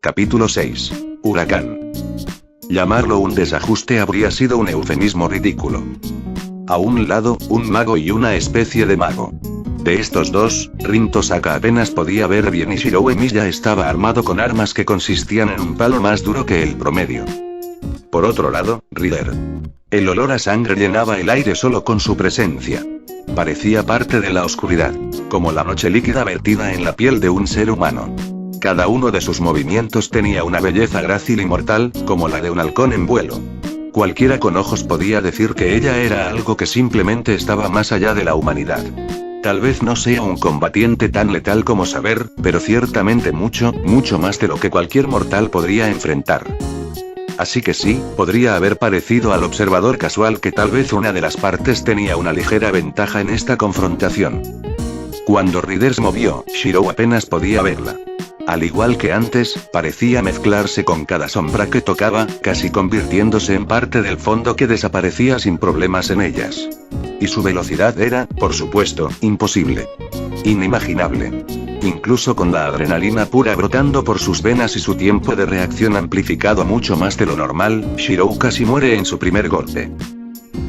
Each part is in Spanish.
Capítulo 6. Huracán. Llamarlo un desajuste habría sido un eufemismo ridículo. A un lado, un mago y una especie de mago. De estos dos, Rin Tosaka apenas podía ver bien y Shirou Emiya estaba armado con armas que consistían en un palo más duro que el promedio. Por otro lado, Rider. El olor a sangre llenaba el aire solo con su presencia. Parecía parte de la oscuridad, como la noche líquida vertida en la piel de un ser humano. Cada uno de sus movimientos tenía una belleza grácil y mortal, como la de un halcón en vuelo. Cualquiera con ojos podía decir que ella era algo que simplemente estaba más allá de la humanidad. Tal vez no sea un combatiente tan letal como Saber, pero ciertamente mucho, mucho más de lo que cualquier mortal podría enfrentar. Así que sí, podría haber parecido al observador casual que tal vez una de las partes tenía una ligera ventaja en esta confrontación. Cuando Rider se movió, Shirou apenas podía verla. Al igual que antes, parecía mezclarse con cada sombra que tocaba, casi convirtiéndose en parte del fondo que desaparecía sin problemas en ellas. Y su velocidad era, por supuesto, imposible. Inimaginable. Incluso con la adrenalina pura brotando por sus venas y su tiempo de reacción amplificado mucho más de lo normal, Shirou casi muere en su primer golpe.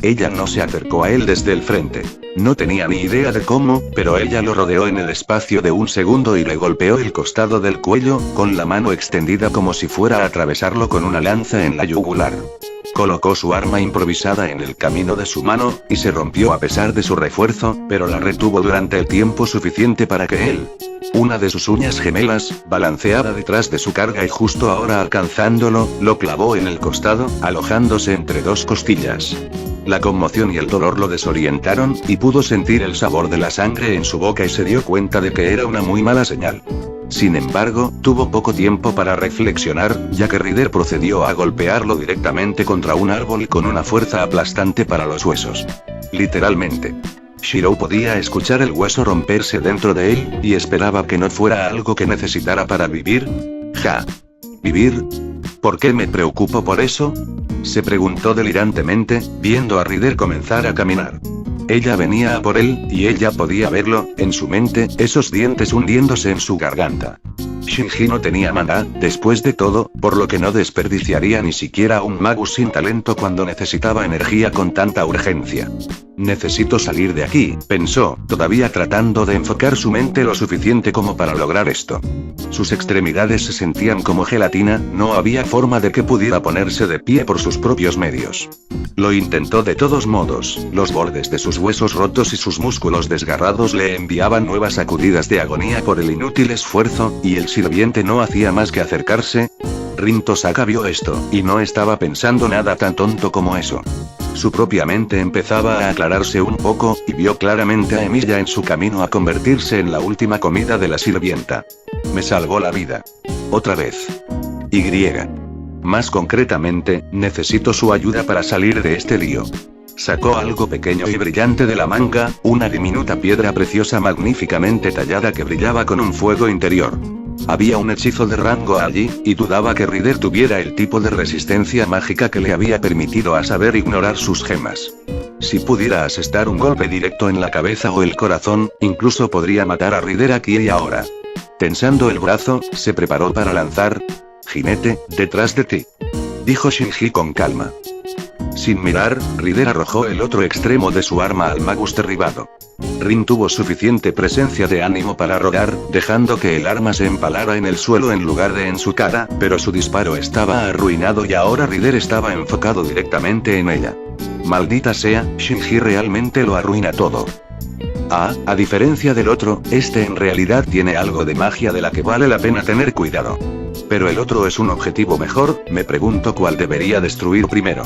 Ella no se acercó a él desde el frente. No tenía ni idea de cómo, pero ella lo rodeó en el espacio de un segundo y le golpeó el costado del cuello, con la mano extendida como si fuera a atravesarlo con una lanza en la yugular. Colocó su arma improvisada en el camino de su mano, y se rompió a pesar de su refuerzo, pero la retuvo durante el tiempo suficiente para que él. Una de sus uñas gemelas, balanceaba detrás de su carga y justo ahora alcanzándolo, lo clavó en el costado, alojándose entre dos costillas. La conmoción y el dolor lo desorientaron, y pudo sentir el sabor de la sangre en su boca y se dio cuenta de que era una muy mala señal. Sin embargo, tuvo poco tiempo para reflexionar, ya que Rider procedió a golpearlo directamente contra un árbol con una fuerza aplastante para los huesos. Literalmente. Shirou podía escuchar el hueso romperse dentro de él, y esperaba que no fuera algo que necesitara para vivir. ¿Vivir? ¿Por qué me preocupo por eso?, se preguntó delirantemente, viendo a Rider comenzar a caminar. Ella venía a por él, y ella podía verlo, en su mente, esos dientes hundiéndose en su garganta. Shinji no tenía maná, después de todo, por lo que no desperdiciaría ni siquiera un magus sin talento cuando necesitaba energía con tanta urgencia. Necesito salir de aquí, pensó, todavía tratando de enfocar su mente lo suficiente como para lograr esto. Sus extremidades se sentían como gelatina, no había forma de que pudiera ponerse de pie por sus propios medios. Lo intentó de todos modos, los bordes de sus huesos rotos y sus músculos desgarrados le enviaban nuevas sacudidas de agonía por el inútil esfuerzo, y el sirviente no hacía más que acercarse. Rin Tosaka vio esto, y no estaba pensando nada tan tonto como eso. Su propia mente empezaba a aclararse un poco, y vio claramente a Emiya en su camino a convertirse en la última comida de la sirvienta. Me salvó la vida. Otra vez. Más concretamente, necesito su ayuda para salir de este lío. Sacó algo pequeño y brillante de la manga, una diminuta piedra preciosa magníficamente tallada que brillaba con un fuego interior. Había un hechizo de rango allí, y dudaba que Rider tuviera el tipo de resistencia mágica que le había permitido a Saber ignorar sus gemas. Si pudiera asestar un golpe directo en la cabeza o el corazón, incluso podría matar a Rider aquí y ahora. Tensando el brazo, se preparó para lanzar. Jinete, detrás de ti, dijo Shinji con calma. Sin mirar, Rider arrojó el otro extremo de su arma al magus derribado. Rin tuvo suficiente presencia de ánimo para rodar, dejando que el arma se empalara en el suelo en lugar de en su cara, pero su disparo estaba arruinado y ahora Rider estaba enfocado directamente en ella. Maldita sea, Shinji realmente lo arruina todo. A diferencia del otro, este en realidad tiene algo de magia de la que vale la pena tener cuidado. Pero el otro es un objetivo mejor, me pregunto cuál debería destruir primero.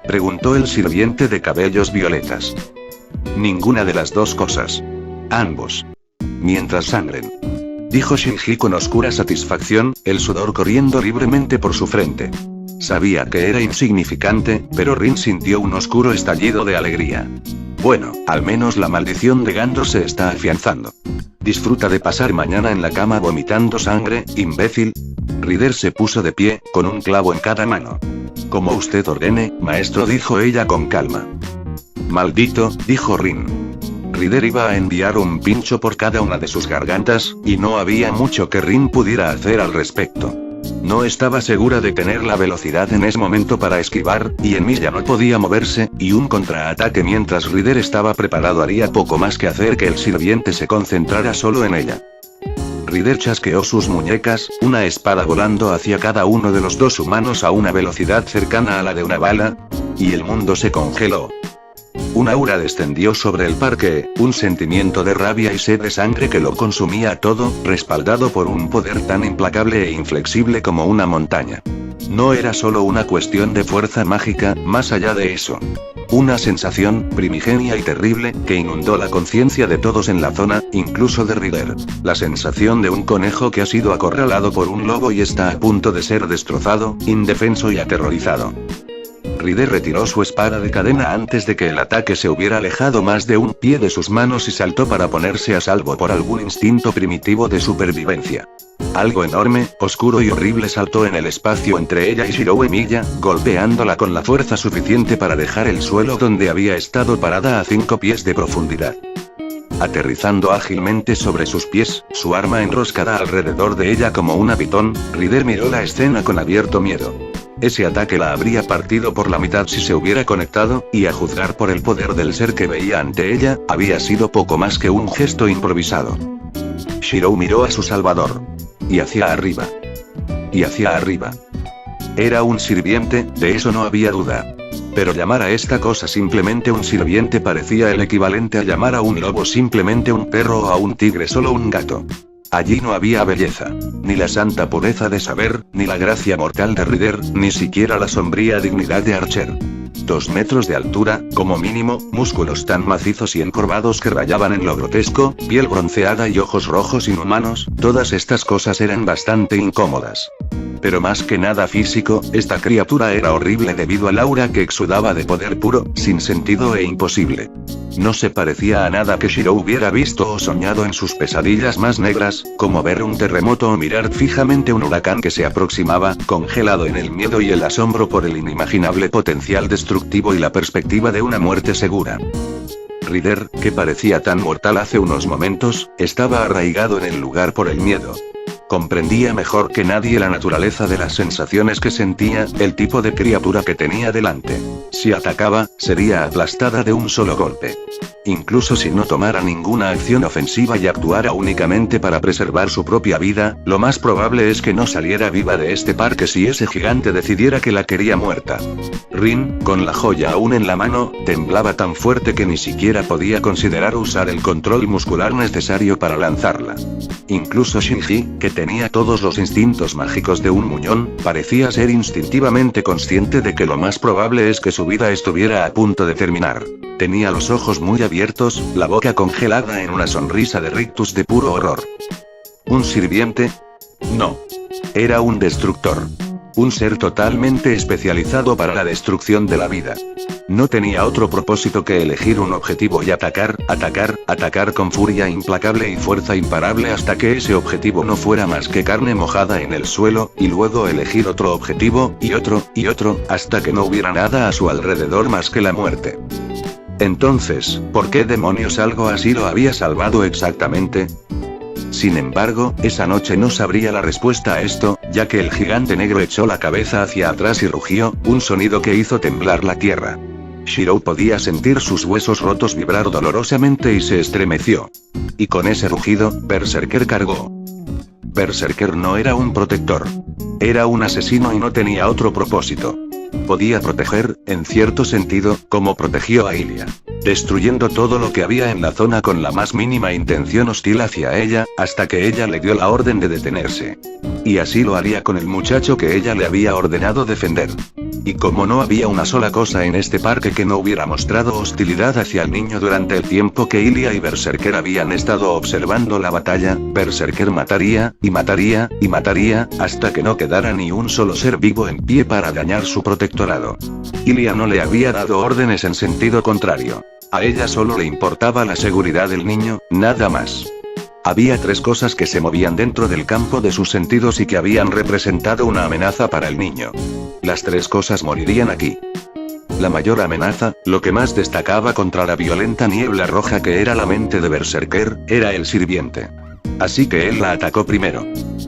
Preguntó el sirviente de cabellos violetas. Ninguna de las dos cosas. Ambos. Mientras sangren. Dijo Shinji con oscura satisfacción, el sudor corriendo libremente por su frente. Sabía que era insignificante, pero Rin sintió un oscuro estallido de alegría. Bueno, al menos la maldición de Gandor se está afianzando. Disfruta de pasar mañana en la cama vomitando sangre, imbécil. Rider se puso de pie, con un clavo en cada mano. Como usted ordene, maestro, dijo ella con calma. Maldito, dijo Rin. Rider iba a enviar un pincho por cada una de sus gargantas, y no había mucho que Rin pudiera hacer al respecto. No estaba segura de tener la velocidad en ese momento para esquivar, y Emilia no podía moverse, y un contraataque mientras Ryder estaba preparado haría poco más que hacer que el sirviente se concentrara solo en ella. Ryder chasqueó sus muñecas, una espada volando hacia cada uno de los dos humanos a una velocidad cercana a la de una bala, y el mundo se congeló. Un aura descendió sobre el parque, un sentimiento de rabia y sed de sangre que lo consumía todo, respaldado por un poder tan implacable e inflexible como una montaña. No era solo una cuestión de fuerza mágica, más allá de eso. Una sensación, primigenia y terrible, que inundó la conciencia de todos en la zona, incluso de Ryder. La sensación de un conejo que ha sido acorralado por un lobo y está a punto de ser destrozado, indefenso y aterrorizado. Ryder retiró su espada de cadena antes de que el ataque se hubiera alejado más de un pie de sus manos y saltó para ponerse a salvo por algún instinto primitivo de supervivencia. Algo enorme, oscuro y horrible saltó en el espacio entre ella y Shirou Emilia, golpeándola con la fuerza suficiente para dejar el suelo donde había estado parada a 5 pies de profundidad. Aterrizando ágilmente sobre sus pies, su arma enroscada alrededor de ella como una pitón, Ryder miró la escena con abierto miedo. Ese ataque la habría partido por la mitad si se hubiera conectado, y a juzgar por el poder del ser que veía ante ella, había sido poco más que un gesto improvisado. Shirou miró a su salvador. Y hacia arriba. Y hacia arriba. Era un sirviente, de eso no había duda. Pero llamar a esta cosa simplemente un sirviente parecía el equivalente a llamar a un lobo simplemente un perro o a un tigre solo un gato. Allí no había belleza, ni la santa pureza de saber, ni la gracia mortal de Ryder, ni siquiera la sombría dignidad de Archer. 2 metros de altura, como mínimo, músculos tan macizos y encorvados que rayaban en lo grotesco, piel bronceada y ojos rojos inhumanos, todas estas cosas eran bastante incómodas. Pero más que nada físico, esta criatura era horrible debido al aura que exudaba de poder puro, sin sentido e imposible. No se parecía a nada que Shirou hubiera visto o soñado en sus pesadillas más negras, como ver un terremoto o mirar fijamente un huracán que se aproximaba, congelado en el miedo y el asombro por el inimaginable potencial destructivo y la perspectiva de una muerte segura. Ryder, que parecía tan mortal hace unos momentos, estaba arraigado en el lugar por el miedo. Comprendía mejor que nadie la naturaleza de las sensaciones que sentía, el tipo de criatura que tenía delante. Si atacaba, sería aplastada de un solo golpe. Incluso si no tomara ninguna acción ofensiva y actuara únicamente para preservar su propia vida, lo más probable es que no saliera viva de este parque si ese gigante decidiera que la quería muerta. Rin, con la joya aún en la mano, temblaba tan fuerte que ni siquiera podía considerar usar el control muscular necesario para lanzarla. Incluso Shinji, que tenía todos los instintos mágicos de un muñón, parecía ser instintivamente consciente de que lo más probable es que su vida estuviera a punto de terminar. Tenía los ojos muy abiertos, la boca congelada en una sonrisa de rictus de puro horror. ¿Un sirviente? No. Era un destructor. Un ser totalmente especializado para la destrucción de la vida. No tenía otro propósito que elegir un objetivo y atacar, atacar, atacar con furia implacable y fuerza imparable hasta que ese objetivo no fuera más que carne mojada en el suelo, y luego elegir otro objetivo, y otro, hasta que no hubiera nada a su alrededor más que la muerte. Entonces, ¿por qué demonios algo así lo había salvado exactamente? Sin embargo, esa noche no sabría la respuesta a esto, ya que el gigante negro echó la cabeza hacia atrás y rugió, un sonido que hizo temblar la tierra. Shirou podía sentir sus huesos rotos vibrar dolorosamente y se estremeció. Y con ese rugido, Berserker cargó. Berserker no era un protector. Era un asesino y no tenía otro propósito. Podía proteger, en cierto sentido, como protegió a Ilia. Destruyendo todo lo que había en la zona con la más mínima intención hostil hacia ella, hasta que ella le dio la orden de detenerse. Y así lo haría con el muchacho que ella le había ordenado defender. Y como no había una sola cosa en este parque que no hubiera mostrado hostilidad hacia el niño durante el tiempo que Ilia y Berserker habían estado observando la batalla, Berserker mataría, y mataría, y mataría, hasta que no quedara ni un solo ser vivo en pie para dañar su protectorado. Ilia no le había dado órdenes en sentido contrario. A ella solo le importaba la seguridad del niño, nada más. Había 3 cosas que se movían dentro del campo de sus sentidos y que habían representado una amenaza para el niño. Las 3 cosas morirían aquí. La mayor amenaza, lo que más destacaba contra la violenta niebla roja que era la mente de Berserker, era el sirviente. Así que él la atacó primero.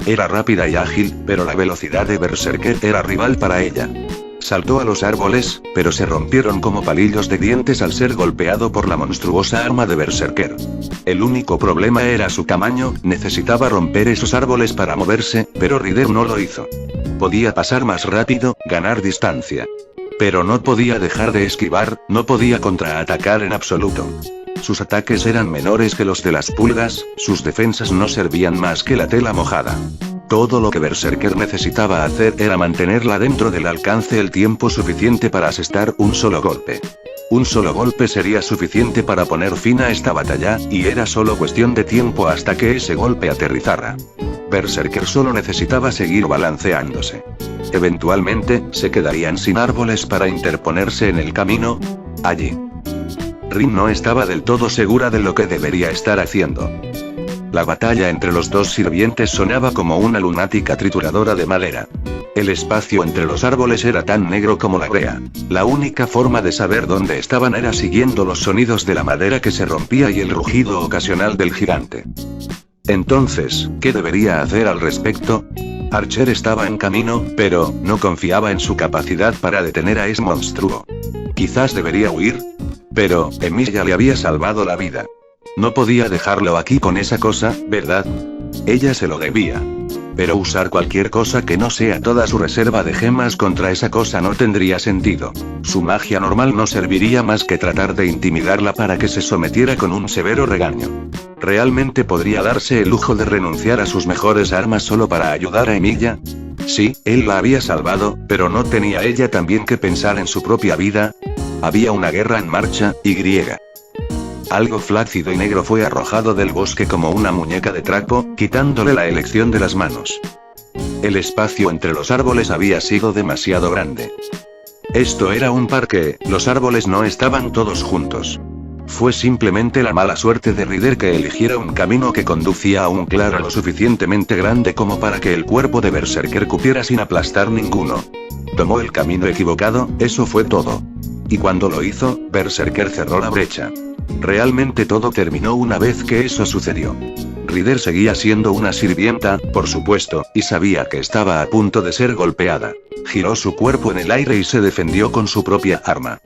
Era rápida y ágil, pero la velocidad de Berserker era rival para ella. Saltó a los árboles, pero se rompieron como palillos de dientes al ser golpeado por la monstruosa arma de Berserker. El único problema era su tamaño, necesitaba romper esos árboles para moverse, pero Rider no lo hizo. Podía pasar más rápido, ganar distancia. Pero no podía dejar de esquivar, no podía contraatacar en absoluto. Sus ataques eran menores que los de las pulgas, sus defensas no servían más que la tela mojada. Todo lo que Berserker necesitaba hacer era mantenerla dentro del alcance el tiempo suficiente para asestar un solo golpe. Un solo golpe sería suficiente para poner fin a esta batalla, y era solo cuestión de tiempo hasta que ese golpe aterrizara. Berserker solo necesitaba seguir balanceándose. Eventualmente, se quedarían sin árboles para interponerse en el camino. Allí. Rin no estaba del todo segura de lo que debería estar haciendo. La batalla entre los dos sirvientes sonaba como una lunática trituradora de madera. El espacio entre los árboles era tan negro como la brea. La única forma de saber dónde estaban era siguiendo los sonidos de la madera que se rompía y el rugido ocasional del gigante. Entonces, ¿qué debería hacer al respecto? Archer estaba en camino, pero no confiaba en su capacidad para detener a ese monstruo. Quizás debería huir. Pero Emilia le había salvado la vida. No podía dejarlo aquí con esa cosa, ¿verdad? Ella se lo debía. Pero usar cualquier cosa que no sea toda su reserva de gemas contra esa cosa no tendría sentido. Su magia normal no serviría más que tratar de intimidarla para que se sometiera con un severo regaño. ¿Realmente podría darse el lujo de renunciar a sus mejores armas solo para ayudar a Emilia? Sí, él la había salvado, pero ¿no tenía ella también que pensar en su propia vida? Había una guerra en marcha, y griega. Algo flácido y negro fue arrojado del bosque como una muñeca de trapo, quitándole la elección de las manos. El espacio entre los árboles había sido demasiado grande. Esto era un parque, los árboles no estaban todos juntos. Fue simplemente la mala suerte de Rider que eligiera un camino que conducía a un claro lo suficientemente grande como para que el cuerpo de Berserker cupiera sin aplastar ninguno. Tomó el camino equivocado, eso fue todo. Y cuando lo hizo, Berserker cerró la brecha. Realmente todo terminó una vez que eso sucedió. Rider seguía siendo una sirvienta, por supuesto, y sabía que estaba a punto de ser golpeada. Giró su cuerpo en el aire y se defendió con su propia arma.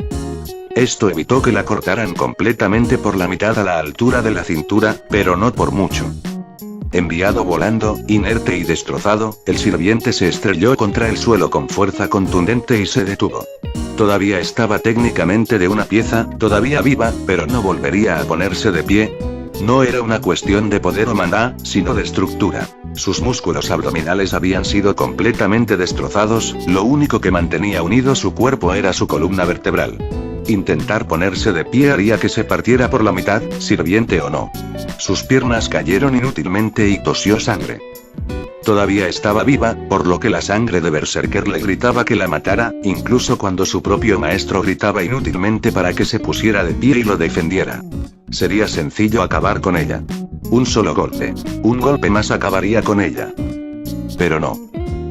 Esto evitó que la cortaran completamente por la mitad a la altura de la cintura, pero no por mucho. Enviado volando, inerte y destrozado, el sirviente se estrelló contra el suelo con fuerza contundente y se detuvo. Todavía estaba técnicamente de una pieza, todavía viva, pero no volvería a ponerse de pie. No era una cuestión de poder o maná, sino de estructura. Sus músculos abdominales habían sido completamente destrozados, lo único que mantenía unido su cuerpo era su columna vertebral. Intentar ponerse de pie haría que se partiera por la mitad, sirviente o no. Sus piernas cayeron inútilmente y tosió sangre. Todavía estaba viva, por lo que la sangre de Berserker le gritaba que la matara, incluso cuando su propio maestro gritaba inútilmente para que se pusiera de pie y lo defendiera. Sería sencillo acabar con ella. Un solo golpe. Un golpe más acabaría con ella. Pero no.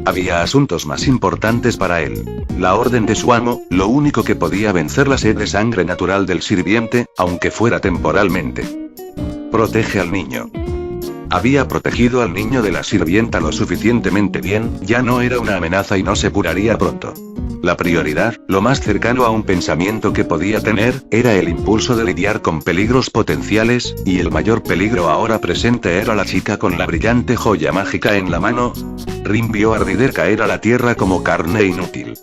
Había asuntos más importantes para él. La orden de su amo, lo único que podía vencer la sed de sangre natural del sirviente, aunque fuera temporalmente. Protege al niño. Había protegido al niño de la sirvienta lo suficientemente bien, ya no era una amenaza y no se curaría pronto. La prioridad, lo más cercano a un pensamiento que podía tener, era el impulso de lidiar con peligros potenciales, y el mayor peligro ahora presente era la chica con la brillante joya mágica en la mano. Rin vio a Rider caer a la tierra como carne inútil.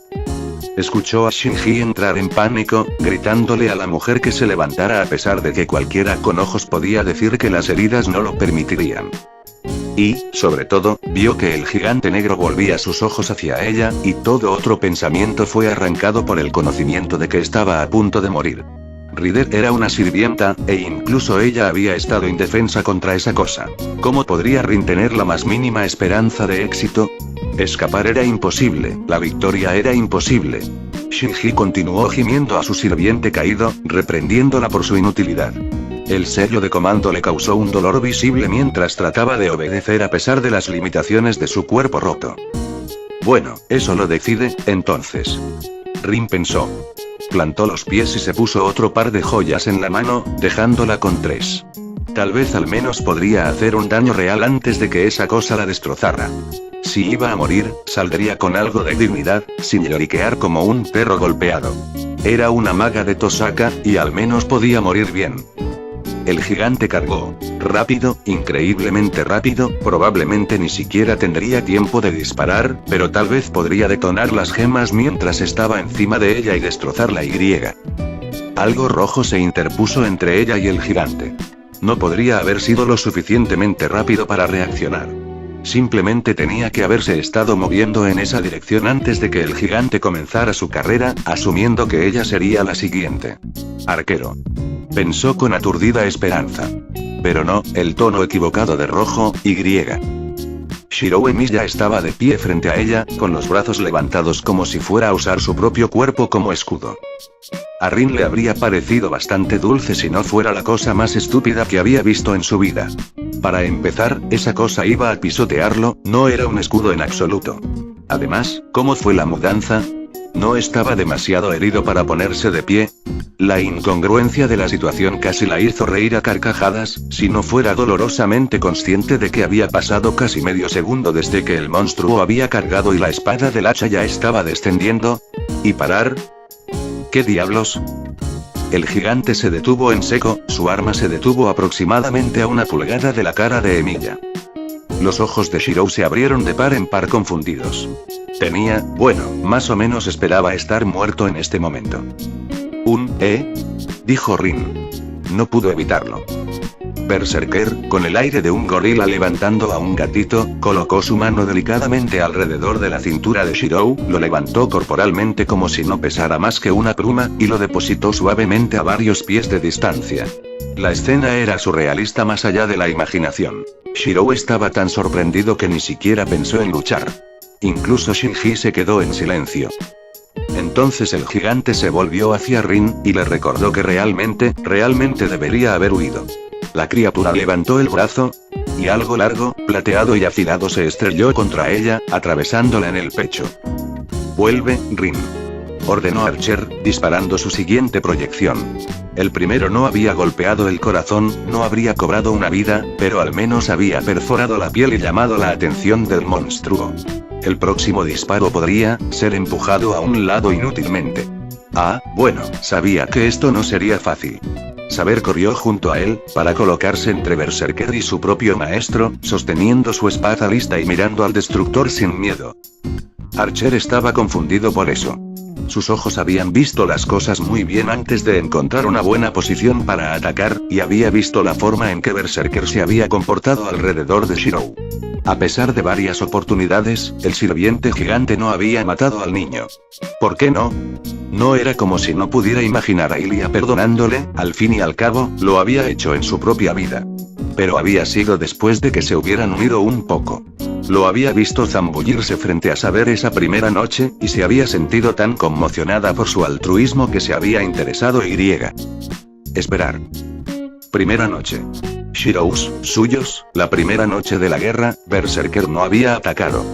Escuchó a Shinji entrar en pánico, gritándole a la mujer que se levantara a pesar de que cualquiera con ojos podía decir que las heridas no lo permitirían. Y, sobre todo, vio que el gigante negro volvía sus ojos hacia ella, y todo otro pensamiento fue arrancado por el conocimiento de que estaba a punto de morir. Rider era una sirvienta, e incluso ella había estado indefensa contra esa cosa. ¿Cómo podría Rin tener la más mínima esperanza de éxito? Escapar era imposible, la victoria era imposible. Shinji continuó gimiendo a su sirviente caído, reprendiéndola por su inutilidad. El sello de comando le causó un dolor visible mientras trataba de obedecer a pesar de las limitaciones de su cuerpo roto. Bueno, eso lo decide, entonces. Rin pensó. Plantó los pies y se puso otro par de joyas en la mano, dejándola con 3. Tal vez al menos podría hacer un daño real antes de que esa cosa la destrozara. Si iba a morir, saldría con algo de dignidad, sin lloriquear como un perro golpeado. Era una maga de Tosaka, y al menos podía morir bien. El gigante cargó. Rápido, increíblemente rápido, probablemente ni siquiera tendría tiempo de disparar, pero tal vez podría detonar las gemas mientras estaba encima de ella y destrozar la Y. Algo rojo se interpuso entre ella y el gigante. No podría haber sido lo suficientemente rápido para reaccionar. Simplemente tenía que haberse estado moviendo en esa dirección antes de que el gigante comenzara su carrera, asumiendo que ella sería la siguiente. Arquero. Pensó con aturdida esperanza. Pero no, el tono equivocado de rojo, Y. Shirou Emiya estaba de pie frente a ella, con los brazos levantados como si fuera a usar su propio cuerpo como escudo. A Rin le habría parecido bastante dulce si no fuera la cosa más estúpida que había visto en su vida. Para empezar, esa cosa iba a pisotearlo, no era un escudo en absoluto. Además, ¿cómo fue la mudanza? ¿No estaba demasiado herido para ponerse de pie? La incongruencia de la situación casi la hizo reír a carcajadas, si no fuera dolorosamente consciente de que había pasado casi medio segundo desde que el monstruo había cargado y la espada del hacha ya estaba descendiendo. ¿Y parar? ¿Qué diablos? El gigante se detuvo en seco, su arma se detuvo aproximadamente a 1 pulgada de la cara de Emiya. Los ojos de Shirou se abrieron de par en par confundidos. Más o menos esperaba estar muerto en este momento. Dijo Rin. No pudo evitarlo. Berserker, con el aire de un gorila levantando a un gatito, colocó su mano delicadamente alrededor de la cintura de Shirou, lo levantó corporalmente como si no pesara más que una pluma, y lo depositó suavemente a varios pies de distancia. La escena era surrealista más allá de la imaginación. Shirou estaba tan sorprendido que ni siquiera pensó en luchar. Incluso Shinji se quedó en silencio. Entonces el gigante se volvió hacia Rin, y le recordó que realmente debería haber huido. La criatura levantó el brazo, y algo largo, plateado y afilado se estrelló contra ella, atravesándola en el pecho. «Vuelve, Rin», ordenó Archer, disparando su siguiente proyección. El primero no había golpeado el corazón, no habría cobrado una vida, pero al menos había perforado la piel y llamado la atención del monstruo. El próximo disparo podría ser empujado a un lado inútilmente. Sabía que esto no sería fácil. Saber corrió junto a él, para colocarse entre Berserker y su propio maestro, sosteniendo su espada lista y mirando al destructor sin miedo. Archer estaba confundido por eso. Sus ojos habían visto las cosas muy bien antes de encontrar una buena posición para atacar, y había visto la forma en que Berserker se había comportado alrededor de Shirou. A pesar de varias oportunidades, el sirviente gigante no había matado al niño. ¿Por qué no? No era como si no pudiera imaginar a Ilia perdonándole, al fin y al cabo, lo había hecho en su propia vida. Pero había sido después de que se hubieran unido un poco. Lo había visto zambullirse frente a Saber esa primera noche, y se había sentido tan conmocionada por su altruismo que se había interesado y. Esperar. Primera noche. Shirous, suyos, la primera noche de la guerra, Berserker no había atacado.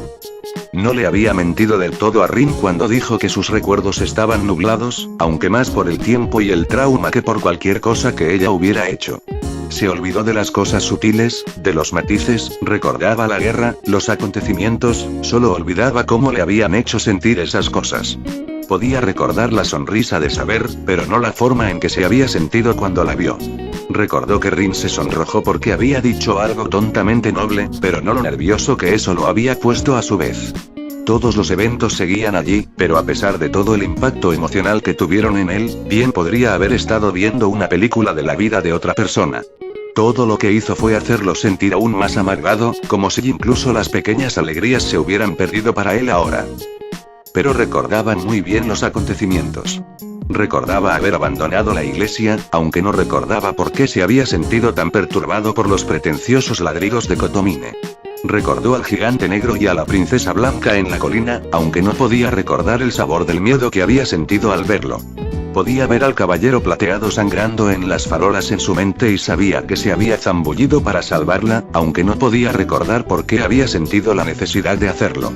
No le había mentido del todo a Rin cuando dijo que sus recuerdos estaban nublados, aunque más por el tiempo y el trauma que por cualquier cosa que ella hubiera hecho. Se olvidó de las cosas sutiles, de los matices, recordaba la guerra, los acontecimientos, solo olvidaba cómo le habían hecho sentir esas cosas. Podía recordar la sonrisa de Saber, pero no la forma en que se había sentido cuando la vio. Recordó que Rin se sonrojó porque había dicho algo tontamente noble, pero no lo nervioso que eso lo había puesto a su vez. Todos los eventos seguían allí, pero a pesar de todo el impacto emocional que tuvieron en él, bien podría haber estado viendo una película de la vida de otra persona. Todo lo que hizo fue hacerlo sentir aún más amargado, como si incluso las pequeñas alegrías se hubieran perdido para él ahora. Pero recordaba muy bien los acontecimientos. Recordaba haber abandonado la iglesia, aunque no recordaba por qué se había sentido tan perturbado por los pretenciosos ladridos de Kotomine. Recordó al gigante negro y a la princesa blanca en la colina, aunque no podía recordar el sabor del miedo que había sentido al verlo. Podía ver al caballero plateado sangrando en las farolas en su mente y sabía que se había zambullido para salvarla, aunque no podía recordar por qué había sentido la necesidad de hacerlo.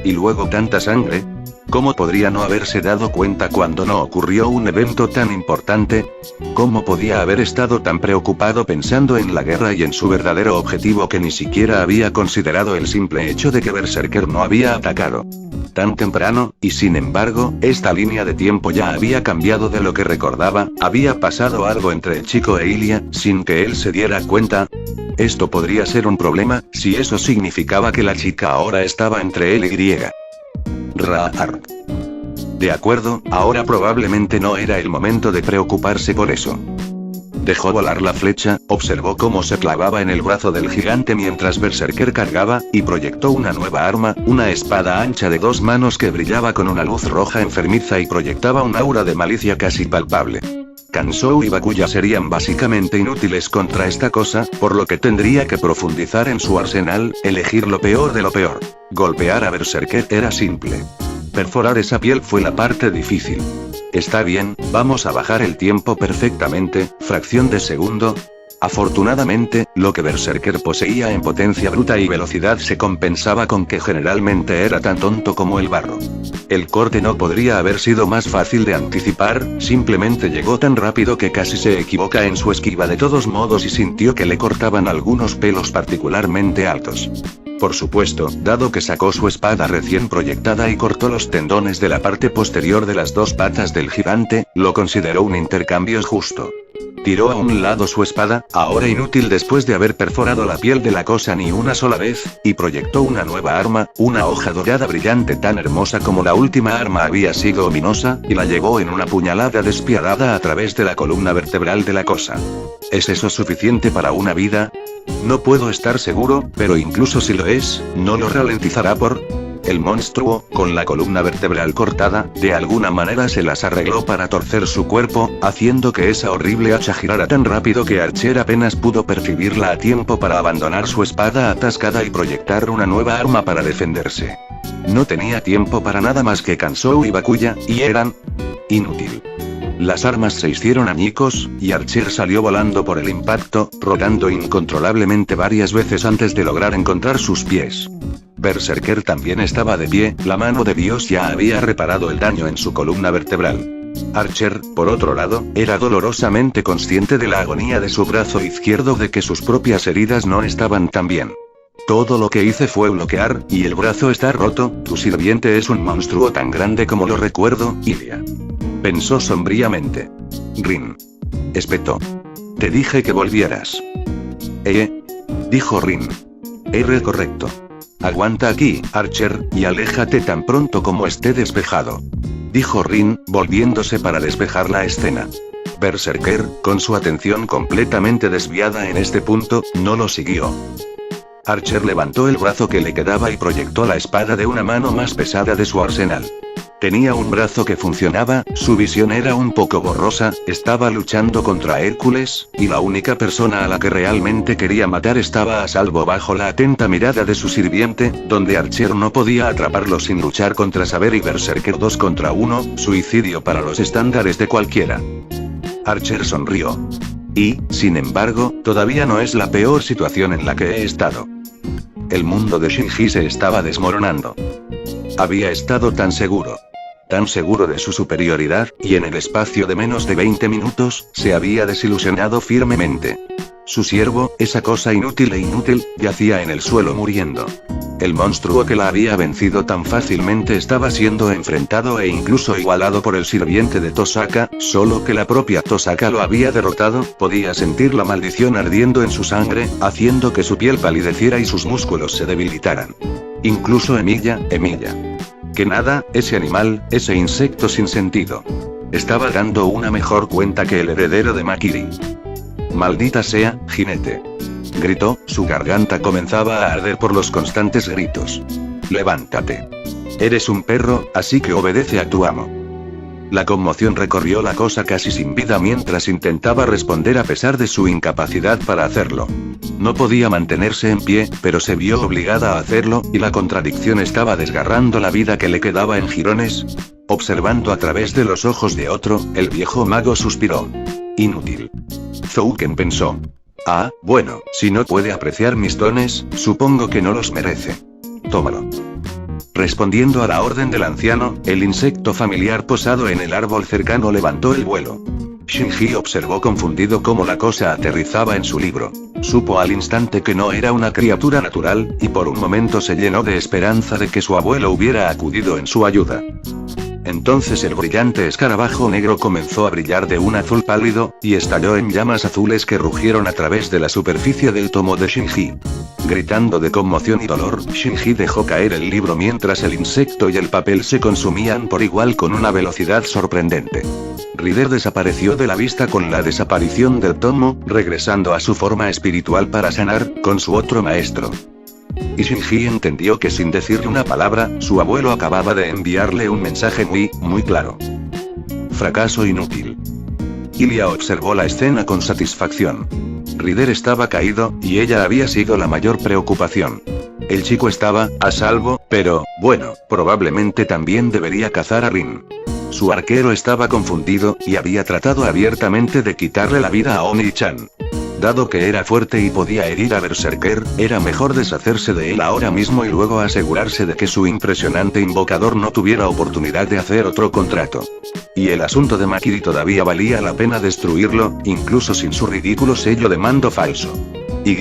Y luego tanta sangre. ¿Cómo podría no haberse dado cuenta cuando no ocurrió un evento tan importante? ¿Cómo podía haber estado tan preocupado pensando en la guerra y en su verdadero objetivo que ni siquiera había considerado el simple hecho de que Berserker no había atacado tan temprano? Y sin embargo, esta línea de tiempo ya había cambiado de lo que recordaba, había pasado algo entre el chico e Ilya, sin que él se diera cuenta. Esto podría ser un problema, si eso significaba que la chica ahora estaba entre él y Raar. De acuerdo, ahora probablemente no era el momento de preocuparse por eso. Dejó volar la flecha, observó cómo se clavaba en el brazo del gigante mientras Berserker cargaba, y proyectó una nueva arma, una espada ancha de 2 manos que brillaba con una luz roja enfermiza y proyectaba un aura de malicia casi palpable. Kansou y Bakuya serían básicamente inútiles contra esta cosa, por lo que tendría que profundizar en su arsenal, elegir lo peor de lo peor. Golpear a Berserker era simple. Perforar esa piel fue la parte difícil. Está bien, vamos a bajar el tiempo perfectamente, fracción de segundo. Afortunadamente, lo que Berserker poseía en potencia bruta y velocidad se compensaba con que generalmente era tan tonto como el barro. El corte no podría haber sido más fácil de anticipar, simplemente llegó tan rápido que casi se equivoca en su esquiva de todos modos y sintió que le cortaban algunos pelos particularmente altos. Por supuesto, dado que sacó su espada recién proyectada y cortó los tendones de la parte posterior de las 2 patas del gigante, lo consideró un intercambio justo. Tiró a un lado su espada, ahora inútil después de haber perforado la piel de la cosa ni una sola vez, y proyectó una nueva arma, una hoja dorada brillante tan hermosa como la última arma había sido ominosa, y la llevó en una puñalada despiadada a través de la columna vertebral de la cosa. ¿Es eso suficiente para una vida? No puedo estar seguro, pero incluso si lo es, no lo ralentizará por... El monstruo, con la columna vertebral cortada, de alguna manera se las arregló para torcer su cuerpo, haciendo que esa horrible hacha girara tan rápido que Archer apenas pudo percibirla a tiempo para abandonar su espada atascada y proyectar una nueva arma para defenderse. No tenía tiempo para nada más que Kansou y Bakuya, y eran... inútil. Las armas se hicieron añicos, y Archer salió volando por el impacto, rodando incontrolablemente varias veces antes de lograr encontrar sus pies. Berserker también estaba de pie, la mano de Dios ya había reparado el daño en su columna vertebral. Archer, por otro lado, era dolorosamente consciente de la agonía de su brazo izquierdo, de que sus propias heridas no estaban tan bien. Todo lo que hice fue bloquear, y el brazo está roto, tu sirviente es un monstruo tan grande como lo recuerdo, Ilya. Pensó sombríamente. Rin. Espetó. Te dije que volvieras. Dijo Rin. Correcto. Aguanta aquí, Archer, y aléjate tan pronto como esté despejado. Dijo Rin, volviéndose para despejar la escena. Berserker, con su atención completamente desviada en este punto, no lo siguió. Archer levantó el brazo que le quedaba y proyectó la espada de una mano más pesada de su arsenal. Tenía un brazo que funcionaba, su visión era un poco borrosa, estaba luchando contra Hércules, y la única persona a la que realmente quería matar estaba a salvo bajo la atenta mirada de su sirviente, donde Archer no podía atraparlo sin luchar contra Saber y Berserker 2 contra 1, suicidio para los estándares de cualquiera. Archer sonrió. Y, sin embargo, todavía no es la peor situación en la que he estado. El mundo de Shinji se estaba desmoronando. Había estado tan seguro de su superioridad, y en el espacio de menos de 20 minutos, se había desilusionado firmemente. Su siervo, esa cosa inútil e inútil, yacía en el suelo muriendo. El monstruo que la había vencido tan fácilmente estaba siendo enfrentado e incluso igualado por el sirviente de Tosaka, solo que la propia Tosaka lo había derrotado, podía sentir la maldición ardiendo en su sangre, haciendo que su piel palideciera y sus músculos se debilitaran. Incluso Emilia. Que nada, ese animal, ese insecto sin sentido. Estaba dando una mejor cuenta que el heredero de Makiri. Maldita sea, jinete. Gritó, su garganta comenzaba a arder por los constantes gritos. Levántate. Eres un perro, así que obedece a tu amo. La conmoción recorrió la cosa casi sin vida mientras intentaba responder a pesar de su incapacidad para hacerlo. No podía mantenerse en pie, pero se vio obligada a hacerlo, y la contradicción estaba desgarrando la vida que le quedaba en jirones. Observando a través de los ojos de otro, el viejo mago suspiró. Inútil. Zouken pensó. Ah, bueno, si no puede apreciar mis dones, supongo que no los merece. Tómalo. Respondiendo a la orden del anciano, el insecto familiar posado en el árbol cercano levantó el vuelo. Shinji observó confundido cómo la cosa aterrizaba en su libro. Supo al instante que no era una criatura natural, y por un momento se llenó de esperanza de que su abuelo hubiera acudido en su ayuda. Entonces el brillante escarabajo negro comenzó a brillar de un azul pálido, y estalló en llamas azules que rugieron a través de la superficie del tomo de Shinji. Gritando de conmoción y dolor, Shinji dejó caer el libro mientras el insecto y el papel se consumían por igual con una velocidad sorprendente. Rider desapareció de la vista con la desaparición del tomo, regresando a su forma espiritual para sanar, con su otro maestro. Y Shinji entendió que sin decirle una palabra, su abuelo acababa de enviarle un mensaje muy claro. Fracaso inútil. Ilia observó la escena con satisfacción. Rider estaba caído, y ella había sido la mayor preocupación. El chico estaba a salvo, pero, bueno, probablemente también debería cazar a Rin. Su arquero estaba confundido, y había tratado abiertamente de quitarle la vida a Oni-chan. Dado que era fuerte y podía herir a Berserker, era mejor deshacerse de él ahora mismo y luego asegurarse de que su impresionante invocador no tuviera oportunidad de hacer otro contrato. Y el asunto de Makiri todavía valía la pena destruirlo, incluso sin su ridículo sello de mando falso. Y.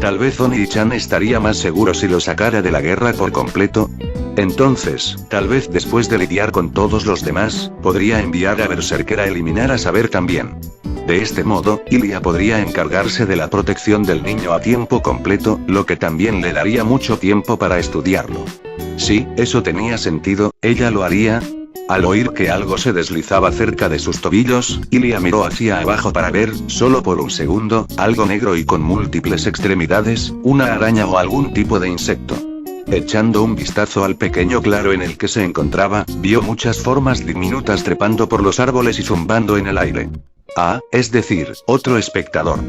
Tal vez Oni-chan estaría más seguro si lo sacara de la guerra por completo. Entonces, tal vez después de lidiar con todos los demás, podría enviar a Berserker a eliminar a Saber también. De este modo, Ilia podría encargarse de la protección del niño a tiempo completo, lo que también le daría mucho tiempo para estudiarlo. Sí, eso tenía sentido, ella lo haría. Al oír que algo se deslizaba cerca de sus tobillos, Ilia miró hacia abajo para ver, solo por un segundo, algo negro y con múltiples extremidades, una araña o algún tipo de insecto. Echando un vistazo al pequeño claro en el que se encontraba, vio muchas formas diminutas trepando por los árboles y zumbando en el aire. Ah, es decir, otro espectador.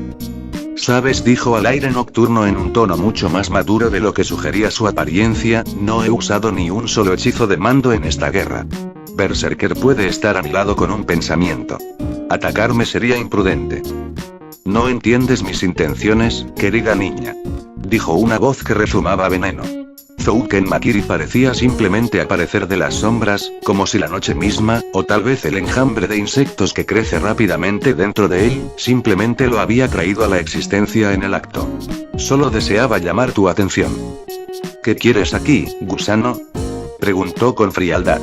¿Sabes?, dijo al aire nocturno en un tono mucho más maduro de lo que sugería su apariencia, no he usado ni un solo hechizo de mando en esta guerra. Berserker puede estar a mi lado con un pensamiento. Atacarme sería imprudente. No entiendes mis intenciones, querida niña. Dijo una voz que rezumaba veneno. Zouken Makiri parecía simplemente aparecer de las sombras, como si la noche misma, o tal vez el enjambre de insectos que crece rápidamente dentro de él, simplemente lo había traído a la existencia en el acto. Solo deseaba llamar tu atención. ¿Qué quieres aquí, gusano?, preguntó con frialdad.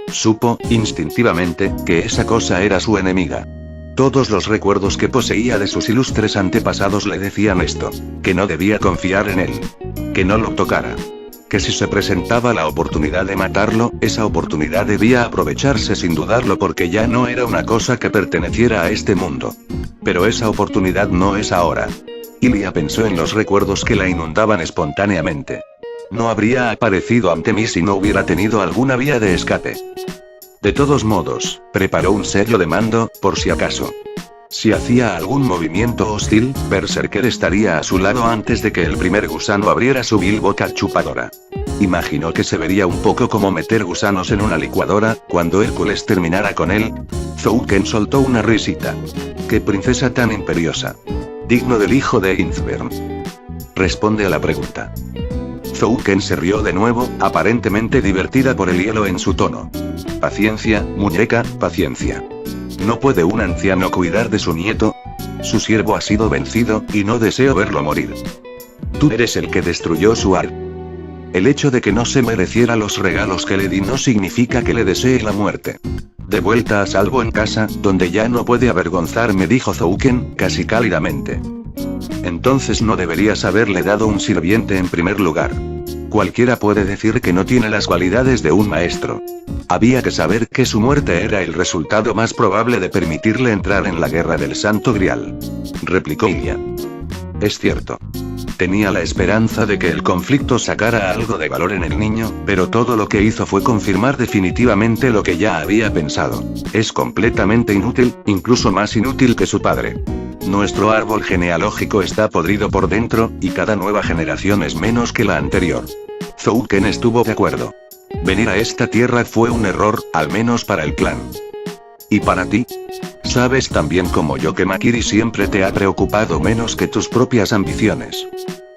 Supo, instintivamente, que esa cosa era su enemiga. Todos los recuerdos que poseía de sus ilustres antepasados le decían esto, que no debía confiar en él. Que no lo tocara. Que si se presentaba la oportunidad de matarlo, esa oportunidad debía aprovecharse sin dudarlo porque ya no era una cosa que perteneciera a este mundo. Pero esa oportunidad no es ahora. Ilia pensó en los recuerdos que la inundaban espontáneamente. No habría aparecido ante mí si no hubiera tenido alguna vía de escape. De todos modos, preparó un sello de mando, por si acaso. Si hacía algún movimiento hostil, Berserker estaría a su lado antes de que el primer gusano abriera su vil boca chupadora. Imaginó que se vería un poco como meter gusanos en una licuadora, cuando Hércules terminara con él. Zouken soltó una risita. ¡Qué princesa tan imperiosa! Digno del hijo de Inzbern. Responde a la pregunta. Zouken se rió de nuevo, aparentemente divertida por el hielo en su tono. Paciencia, muñeca, paciencia. ¿No puede un anciano cuidar de su nieto? Su siervo ha sido vencido, y no deseo verlo morir. Tú eres el que destruyó su ar. El hecho de que no se mereciera los regalos que le di no significa que le desee la muerte. De vuelta a salvo en casa, donde ya no puede avergonzarme, dijo Zouken, casi cálidamente. Entonces no deberías haberle dado un sirviente en primer lugar. Cualquiera puede decir que no tiene las cualidades de un maestro. Había que saber que su muerte era el resultado más probable de permitirle entrar en la guerra del Santo Grial. Replicó Ilia. Es cierto. Tenía la esperanza de que el conflicto sacara algo de valor en el niño, pero todo lo que hizo fue confirmar definitivamente lo que ya había pensado. Es completamente inútil, incluso más inútil que su padre. Nuestro árbol genealógico está podrido por dentro, y cada nueva generación es menos que la anterior. Zouken estuvo de acuerdo. Venir a esta tierra fue un error, al menos para el clan. ¿Y para ti? Sabes tan bien como yo que Makiri siempre te ha preocupado menos que tus propias ambiciones.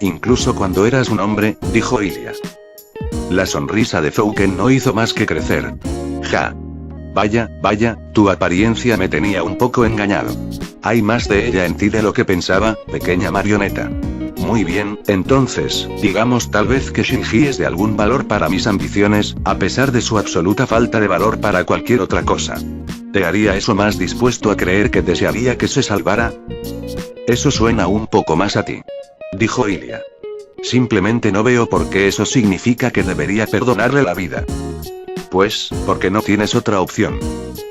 Incluso cuando eras un hombre, dijo Ilia. La sonrisa de Zouken no hizo más que crecer. Ja. Vaya, tu apariencia me tenía un poco engañado. Hay más de ella en ti de lo que pensaba, pequeña marioneta. Muy bien, entonces, digamos tal vez que Shinji es de algún valor para mis ambiciones, a pesar de su absoluta falta de valor para cualquier otra cosa. ¿Te haría eso más dispuesto a creer que desearía que se salvara? Eso suena un poco más a ti. Dijo Ilia. Simplemente no veo por qué eso significa que debería perdonarle la vida. Pues, porque no tienes otra opción.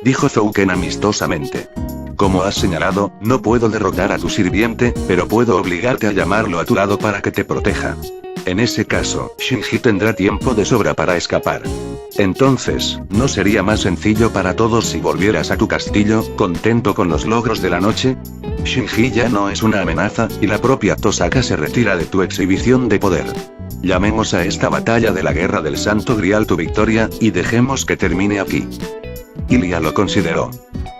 Dijo Zouken amistosamente. Como has señalado, no puedo derrotar a tu sirviente, pero puedo obligarte a llamarlo a tu lado para que te proteja. En ese caso, Shinji tendrá tiempo de sobra para escapar. Entonces, ¿no sería más sencillo para todos si volvieras a tu castillo, contento con los logros de la noche? Shinji ya no es una amenaza, y la propia Tosaka se retira de tu exhibición de poder. Llamemos a esta batalla de la Guerra del Santo Grial tu victoria, y dejemos que termine aquí. Ilia lo consideró.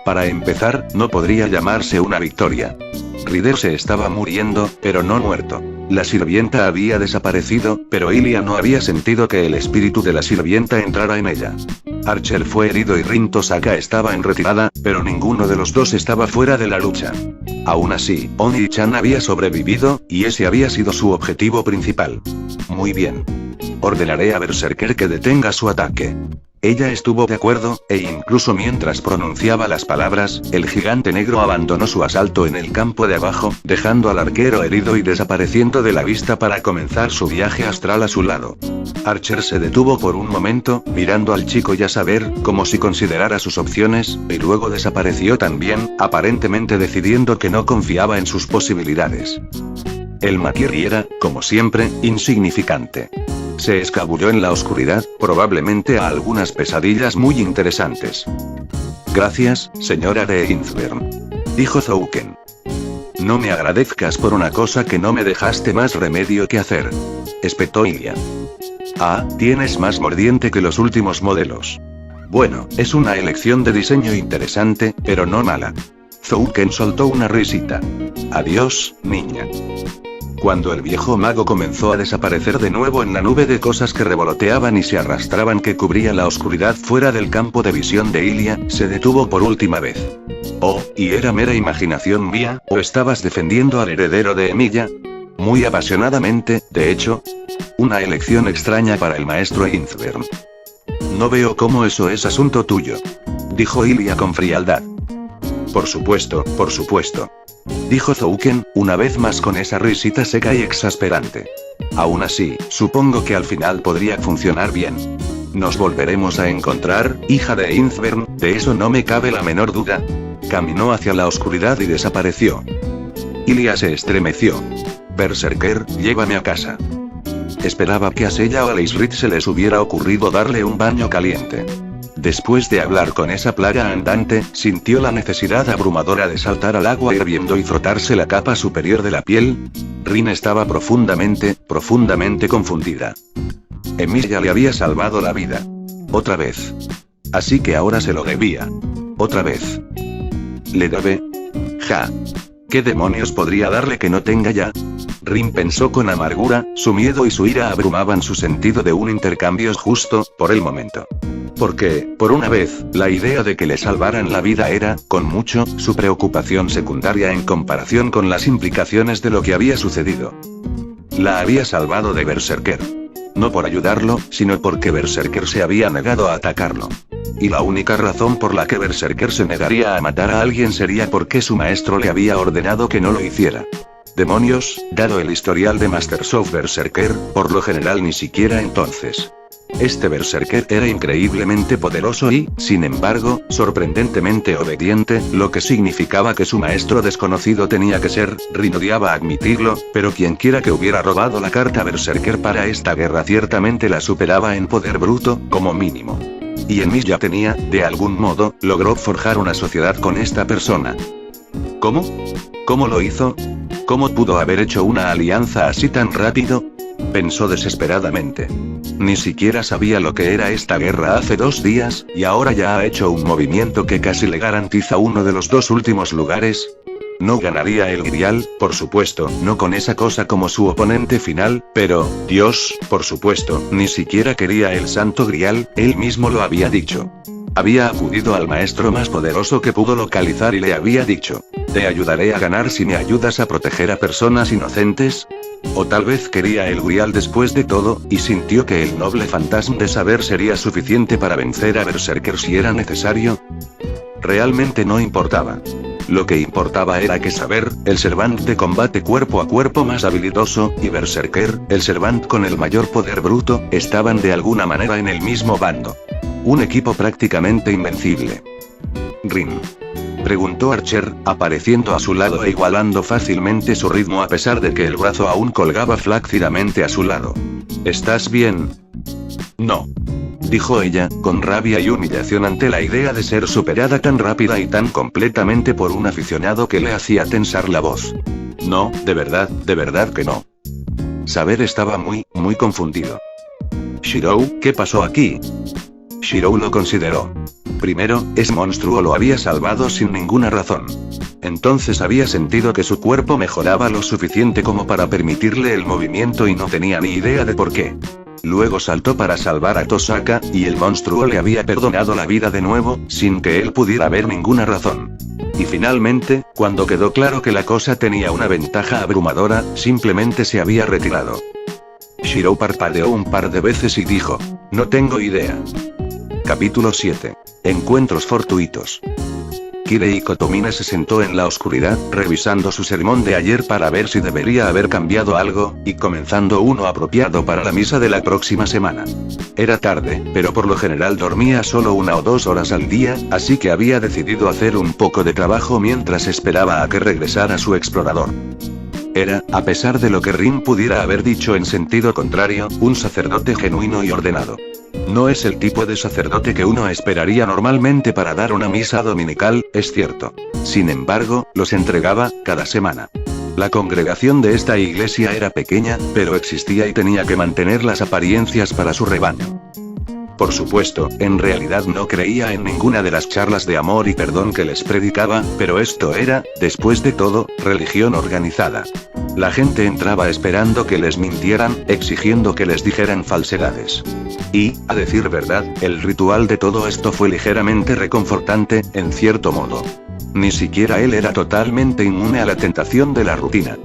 Para empezar, no podría llamarse una victoria. Rider se estaba muriendo, pero no muerto. La sirvienta había desaparecido, pero Ilia no había sentido que el espíritu de la sirvienta entrara en ella. Archer fue herido y Rin Tosaka estaba en retirada, pero ninguno de los dos estaba fuera de la lucha. Aún así, Oni-chan había sobrevivido, y ese había sido su objetivo principal. Muy bien. Ordenaré a Berserker que detenga su ataque. Ella estuvo de acuerdo, e incluso mientras pronunciaba las palabras, el gigante negro abandonó su asalto en el campo de abajo, dejando al arquero herido y desapareciendo de la vista para comenzar su viaje astral a su lado. Archer se detuvo por un momento, mirando al chico y a saber, como si considerara sus opciones, y luego desapareció también, aparentemente decidiendo que no confiaba en sus posibilidades. El Makiri era, como siempre, insignificante. Se escabulló en la oscuridad, probablemente a algunas pesadillas muy interesantes. Gracias, señora de Innsbern. Dijo Zouken. No me agradezcas por una cosa que no me dejaste más remedio que hacer. Espetó Ilia. Ah, tienes más mordiente que los últimos modelos. Bueno, es una elección de diseño interesante, pero no mala. Zouken soltó una risita. Adiós, niña. Cuando el viejo mago comenzó a desaparecer de nuevo en la nube de cosas que revoloteaban y se arrastraban que cubría la oscuridad fuera del campo de visión de Ilia, se detuvo por última vez. Oh, ¿y era mera imaginación mía, o estabas defendiendo al heredero de Emilia? Muy apasionadamente, de hecho. Una elección extraña para el maestro Innsbern. No veo cómo eso es asunto tuyo. Dijo Ilia con frialdad. Por supuesto, dijo Zouken, una vez más con esa risita seca y exasperante. Aún así, supongo que al final podría funcionar bien. Nos volveremos a encontrar, hija de Innsbern, de eso no me cabe la menor duda. Caminó hacia la oscuridad y desapareció. Ilia se estremeció. Berserker, llévame a casa. Esperaba que a Seiya o a Leisrit se les hubiera ocurrido darle un baño caliente. Después de hablar con esa plaga andante, sintió la necesidad abrumadora de saltar al agua hirviendo y frotarse la capa superior de la piel. Rin estaba profundamente confundida. Emilia le había salvado la vida. Otra vez. Así que ahora se lo debía. Otra vez. ¿Le debe? Ja. ¿Qué demonios podría darle que no tenga ya? Rin pensó con amargura, su miedo y su ira abrumaban su sentido de un intercambio justo, por el momento. Porque, por una vez, la idea de que le salvaran la vida era, con mucho, su preocupación secundaria en comparación con las implicaciones de lo que había sucedido. La había salvado de Berserker. No por ayudarlo, sino porque Berserker se había negado a atacarlo. Y la única razón por la que Berserker se negaría a matar a alguien sería porque su maestro le había ordenado que no lo hiciera. Demonios, dado el historial de Masters of Berserker, por lo general ni siquiera entonces. Este Berserker era increíblemente poderoso y, sin embargo, sorprendentemente obediente, lo que significaba que su maestro desconocido tenía que ser, Rin odiaba admitirlo, pero quienquiera que hubiera robado la carta Berserker para esta guerra ciertamente la superaba en poder bruto, como mínimo. Y Emilia tenía, de algún modo, logró forjar una sociedad con esta persona. ¿Cómo? ¿Cómo lo hizo? ¿Cómo pudo haber hecho una alianza así tan rápido? Pensó desesperadamente. Ni siquiera sabía lo que era esta guerra hace 2 días, y ahora ya ha hecho un movimiento que casi le garantiza uno de los 2 últimos lugares. No ganaría el Grial, por supuesto, no con esa cosa como su oponente final, pero, Dios, por supuesto, ni siquiera quería el Santo Grial, él mismo lo había dicho. Había acudido al maestro más poderoso que pudo localizar y le había dicho: te ayudaré a ganar si me ayudas a proteger a personas inocentes. O tal vez quería el Grial después de todo, y sintió que el noble fantasma de saber sería suficiente para vencer a Berserker si era necesario. Realmente no importaba. Lo que importaba era que Saber, el Servant de combate cuerpo a cuerpo más habilidoso, y Berserker, el Servant con el mayor poder bruto, estaban de alguna manera en el mismo bando. Un equipo prácticamente invencible. ¿Rin?, preguntó Archer, apareciendo a su lado e igualando fácilmente su ritmo a pesar de que el brazo aún colgaba flácidamente a su lado. ¿Estás bien? No, dijo ella, con rabia y humillación ante la idea de ser superada tan rápida y tan completamente por un aficionado que le hacía tensar la voz. No, de verdad que no. Saber estaba muy confundido. Shirou, ¿qué pasó aquí? Shirou lo consideró. Primero, ese monstruo lo había salvado sin ninguna razón. Entonces había sentido que su cuerpo mejoraba lo suficiente como para permitirle el movimiento y no tenía ni idea de por qué. Luego saltó para salvar a Tosaka, y el monstruo le había perdonado la vida de nuevo, sin que él pudiera ver ninguna razón. Y finalmente, cuando quedó claro que la cosa tenía una ventaja abrumadora, simplemente se había retirado. Shirou parpadeó un par de veces y dijo: no tengo idea. Capítulo 7. Encuentros fortuitos. Kirei Kotomine se sentó en la oscuridad, revisando su sermón de ayer para ver si debería haber cambiado algo, y comenzando uno apropiado para la misa de la próxima semana. Era tarde, pero por lo general dormía solo 1 o 2 horas al día, así que había decidido hacer un poco de trabajo mientras esperaba a que regresara su explorador. Era, a pesar de lo que Rin pudiera haber dicho en sentido contrario, un sacerdote genuino y ordenado. No es el tipo de sacerdote que uno esperaría normalmente para dar una misa dominical, es cierto. Sin embargo, los entregaba, cada semana. La congregación de esta iglesia era pequeña, pero existía y tenía que mantener las apariencias para su rebaño. Por supuesto, en realidad no creía en ninguna de las charlas de amor y perdón que les predicaba, pero esto era, después de todo, religión organizada. La gente entraba esperando que les mintieran, exigiendo que les dijeran falsedades. Y, a decir verdad, el ritual de todo esto fue ligeramente reconfortante, en cierto modo. Ni siquiera él era totalmente inmune a la tentación de la rutina.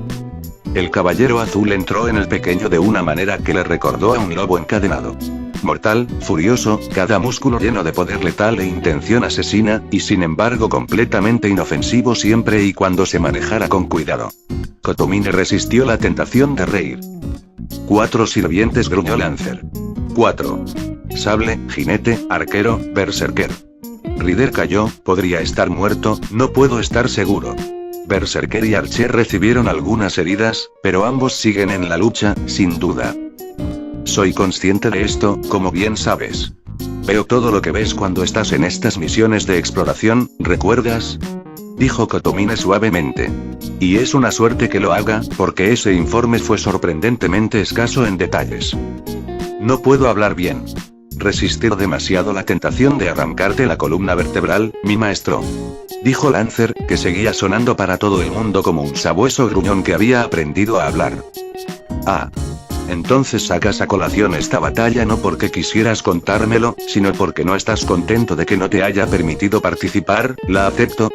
El caballero azul entró en el pequeño de una manera que le recordó a un lobo encadenado. Mortal, furioso, cada músculo lleno de poder letal e intención asesina, y sin embargo completamente inofensivo siempre y cuando se manejara con cuidado. Kotomine resistió la tentación de reír. 4 sirvientes, gruñó Lancer. 4. Sable, jinete, arquero, berserker. Rider cayó, podría estar muerto, no puedo estar seguro. Berserker y Archer recibieron algunas heridas, pero ambos siguen en la lucha, sin duda. Soy consciente de esto, como bien sabes. Veo todo lo que ves cuando estás en estas misiones de exploración, ¿recuerdas? Dijo Kotomine suavemente. Y es una suerte que lo haga, porque ese informe fue sorprendentemente escaso en detalles. No puedo hablar bien. Resistir demasiado la tentación de arrancarte la columna vertebral, mi maestro. Dijo Lancer, que seguía sonando para todo el mundo como un sabueso gruñón que había aprendido a hablar. Ah. Entonces sacas a colación esta batalla no porque quisieras contármelo, sino porque no estás contento de que no te haya permitido participar, ¿la acepto?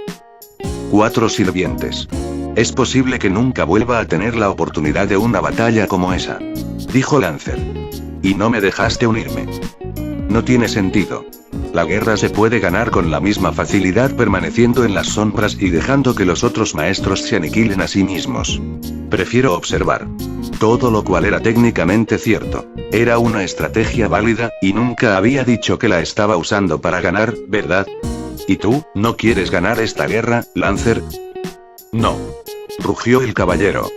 4 sirvientes. Es posible que nunca vuelva a tener la oportunidad de una batalla como esa. Dijo Lancer. Y no me dejaste unirme. No tiene sentido. La guerra se puede ganar con la misma facilidad permaneciendo en las sombras y dejando que los otros maestros se aniquilen a sí mismos. Prefiero observar. Todo lo cual era técnicamente cierto. Era una estrategia válida, y nunca había dicho que la estaba usando para ganar, ¿verdad? ¿Y tú, no quieres ganar esta guerra, Lancer? No. Rugió el caballero.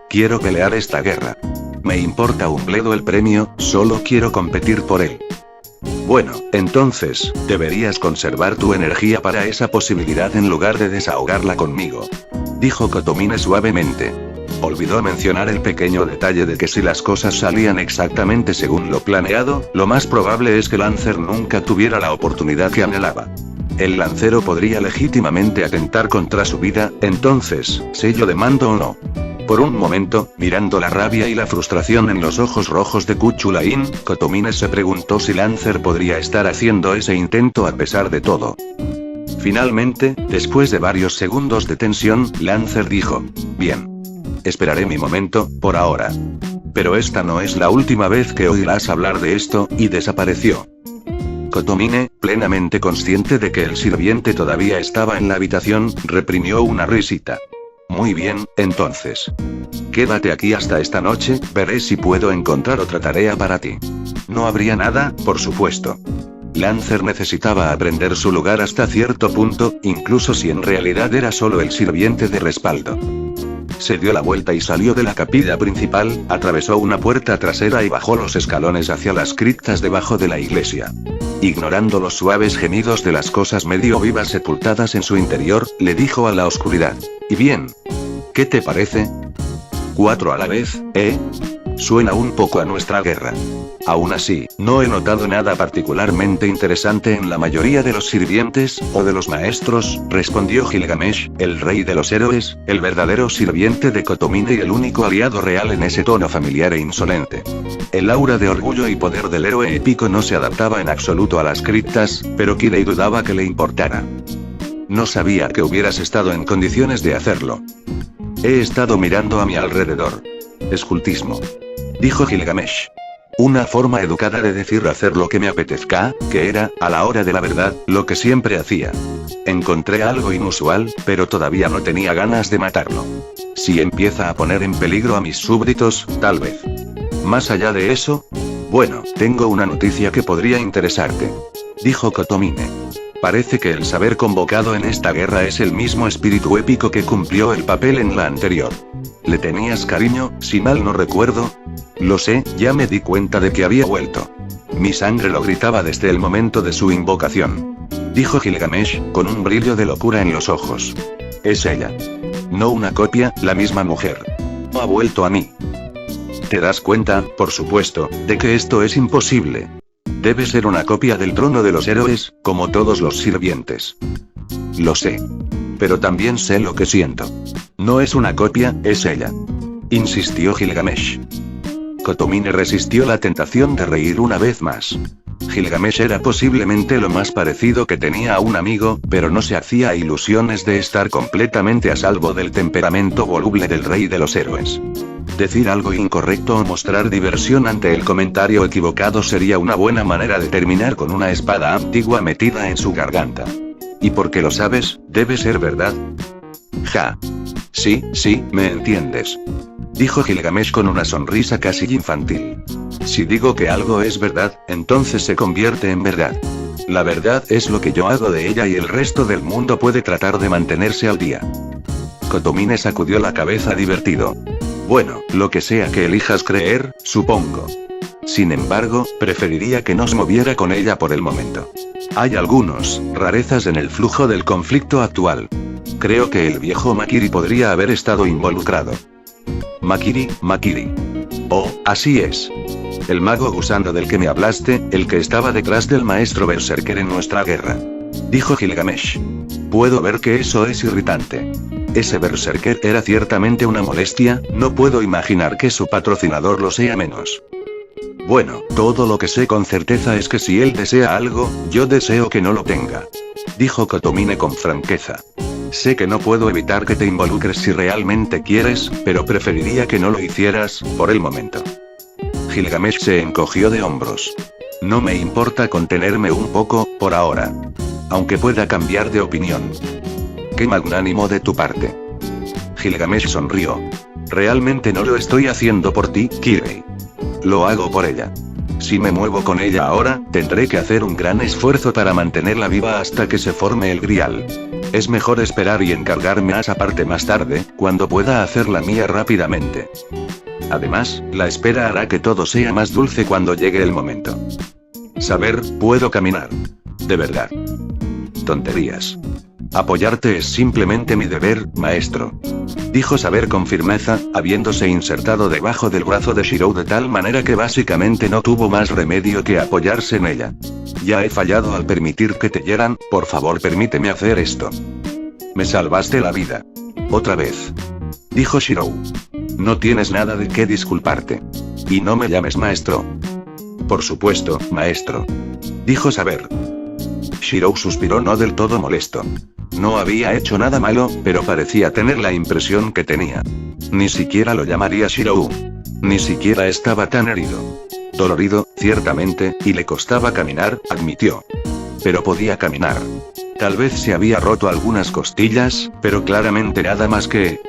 Quiero pelear esta guerra. Me importa un bledo el premio, solo quiero competir por él. Bueno, entonces, deberías conservar tu energía para esa posibilidad en lugar de desahogarla conmigo. Dijo Kotomine suavemente. Olvidó mencionar el pequeño detalle de que si las cosas salían exactamente según lo planeado, lo más probable es que Lancer nunca tuviera la oportunidad que anhelaba. El lancero podría legítimamente atentar contra su vida, entonces, sello de mando o no. Por un momento, mirando la rabia y la frustración en los ojos rojos de Kuchulain, Kotomine se preguntó si Lancer podría estar haciendo ese intento a pesar de todo. Finalmente, después de varios segundos de tensión, Lancer dijo: bien. Esperaré mi momento, por ahora. Pero esta no es la última vez que oirás hablar de esto, y desapareció. Kotomine, plenamente consciente de que el sirviente todavía estaba en la habitación, reprimió una risita. Muy bien, entonces. Quédate aquí hasta esta noche, veré si puedo encontrar otra tarea para ti. No habría nada, por supuesto. Lancer necesitaba aprender su lugar hasta cierto punto, incluso si en realidad era solo el sirviente de respaldo. Se dio la vuelta y salió de la capilla principal, atravesó una puerta trasera y bajó los escalones hacia las criptas debajo de la iglesia. Ignorando los suaves gemidos de las cosas medio vivas sepultadas en su interior, le dijo a la oscuridad: ¿y bien? ¿Qué te parece? 4 a la vez, ¿eh? Suena un poco a nuestra guerra. Aún así, no he notado nada particularmente interesante en la mayoría de los sirvientes, o de los maestros, respondió Gilgamesh, el rey de los héroes, el verdadero sirviente de Kotomine y el único aliado real en ese tono familiar e insolente. El aura de orgullo y poder del héroe épico no se adaptaba en absoluto a las criptas, pero Kirei dudaba que le importara. No sabía que hubieras estado en condiciones de hacerlo. He estado mirando a mi alrededor. Escultismo. Dijo Gilgamesh. Una forma educada de decir hacer lo que me apetezca, que era, a la hora de la verdad, lo que siempre hacía. Encontré algo inusual, pero todavía no tenía ganas de matarlo. Si empieza a poner en peligro a mis súbditos, tal vez. Más allá de eso, bueno, tengo una noticia que podría interesarte. Dijo Kotomine. Parece que el saber convocado en esta guerra es el mismo espíritu épico que cumplió el papel en la anterior. ¿Le tenías cariño, si mal no recuerdo? Lo sé, ya me di cuenta de que había vuelto. Mi sangre lo gritaba desde el momento de su invocación. Dijo Gilgamesh, con un brillo de locura en los ojos. Es ella. No una copia, la misma mujer. No ha vuelto a mí. ¿Te das cuenta, por supuesto, de que esto es imposible? Debe ser una copia del trono de los héroes, como todos los sirvientes. Lo sé. Pero también sé lo que siento. No es una copia, es ella. Insistió Gilgamesh. Kotomine resistió la tentación de reír una vez más. Gilgamesh era posiblemente lo más parecido que tenía a un amigo, pero no se hacía ilusiones de estar completamente a salvo del temperamento voluble del rey de los héroes. Decir algo incorrecto o mostrar diversión ante el comentario equivocado sería una buena manera de terminar con una espada antigua metida en su garganta. Y porque lo sabes, debe ser verdad. Ja. Sí, me entiendes. Dijo Gilgamesh con una sonrisa casi infantil. Si digo que algo es verdad, entonces se convierte en verdad. La verdad es lo que yo hago de ella y el resto del mundo puede tratar de mantenerse al día. Kotomine sacudió la cabeza divertido. Bueno, lo que sea que elijas creer, supongo. Sin embargo, preferiría que no se moviera con ella por el momento. Hay rarezas en el flujo del conflicto actual. Creo que el viejo Makiri podría haber estado involucrado. Makiri. Oh, así es. El mago gusano del que me hablaste, el que estaba detrás del maestro Berserker en nuestra guerra. Dijo Gilgamesh. Puedo ver que eso es irritante. Ese Berserker era ciertamente una molestia, no puedo imaginar que su patrocinador lo sea menos. Bueno, todo lo que sé con certeza es que si él desea algo, yo deseo que no lo tenga. Dijo Kotomine con franqueza. Sé que no puedo evitar que te involucres si realmente quieres, pero preferiría que no lo hicieras, por el momento. Gilgamesh se encogió de hombros. No me importa contenerme un poco, por ahora. Aunque pueda cambiar de opinión. Qué magnánimo de tu parte. Gilgamesh sonrió. Realmente no lo estoy haciendo por ti, Kirei. Lo hago por ella. Si me muevo con ella ahora, tendré que hacer un gran esfuerzo para mantenerla viva hasta que se forme el grial. Es mejor esperar y encargarme a esa parte más tarde, cuando pueda hacer la mía rápidamente. Además, la espera hará que todo sea más dulce cuando llegue el momento. Saber, puedo caminar. De verdad. Tonterías. Apoyarte es simplemente mi deber, maestro. Dijo Saber con firmeza, habiéndose insertado debajo del brazo de Shirou de tal manera que básicamente no tuvo más remedio que apoyarse en ella. Ya he fallado al permitir que te hieran, por favor permíteme hacer esto. Me salvaste la vida. Otra vez. Dijo Shirou. No tienes nada de qué disculparte. Y no me llames maestro. Por supuesto, maestro. Dijo Saber. Shirou suspiró no del todo molesto. No había hecho nada malo, pero parecía tener la impresión que tenía. Ni siquiera lo llamaría Shirou. Ni siquiera estaba tan herido. Dolorido, ciertamente, y le costaba caminar, admitió. Pero podía caminar. Tal vez se había roto algunas costillas, pero claramente nada más que...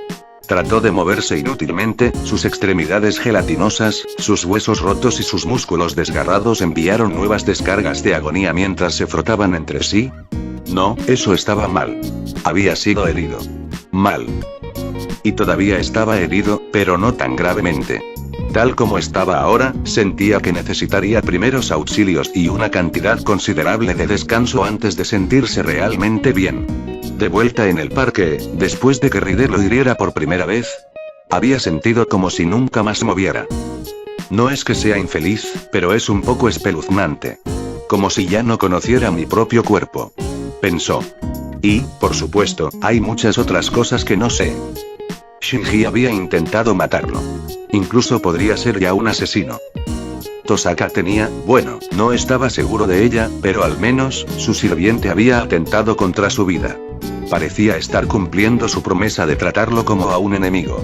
Trató de moverse inútilmente, sus extremidades gelatinosas, sus huesos rotos y sus músculos desgarrados enviaron nuevas descargas de agonía mientras se frotaban entre sí. No, eso estaba mal. Había sido herido. Mal. Y todavía estaba herido, pero no tan gravemente. Tal como estaba ahora, sentía que necesitaría primeros auxilios y una cantidad considerable de descanso antes de sentirse realmente bien. De vuelta en el parque, después de que Ride lo hiriera por primera vez, había sentido como si nunca más moviera. No es que sea infeliz, pero es un poco espeluznante. Como si ya no conociera mi propio cuerpo. Pensó. Y, por supuesto, hay muchas otras cosas que no sé. Shinji había intentado matarlo. Incluso podría ser ya un asesino. Tosaka tenía, bueno, no estaba seguro de ella, pero al menos, su sirviente había atentado contra su vida. Parecía estar cumpliendo su promesa de tratarlo como a un enemigo.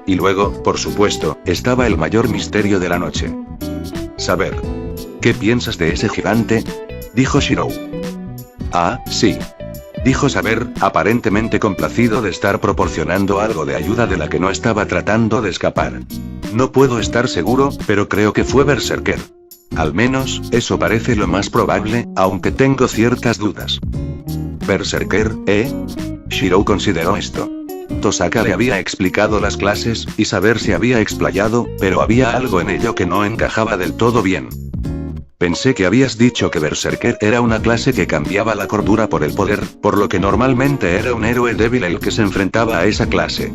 Y luego, por supuesto, estaba el mayor misterio de la noche. Saber. ¿Qué piensas de ese gigante? Dijo Shirou. Ah, sí. Dijo Saber, aparentemente complacido de estar proporcionando algo de ayuda de la que no estaba tratando de escapar. No puedo estar seguro, pero creo que fue Berserker. Al menos, eso parece lo más probable, aunque tengo ciertas dudas. ¿Berserker, eh? Shirou consideró esto. Tosaka le había explicado las clases, y Saber se había explayado, pero había algo en ello que no encajaba del todo bien. Pensé que habías dicho que Berserker era una clase que cambiaba la cordura por el poder, por lo que normalmente era un héroe débil el que se enfrentaba a esa clase.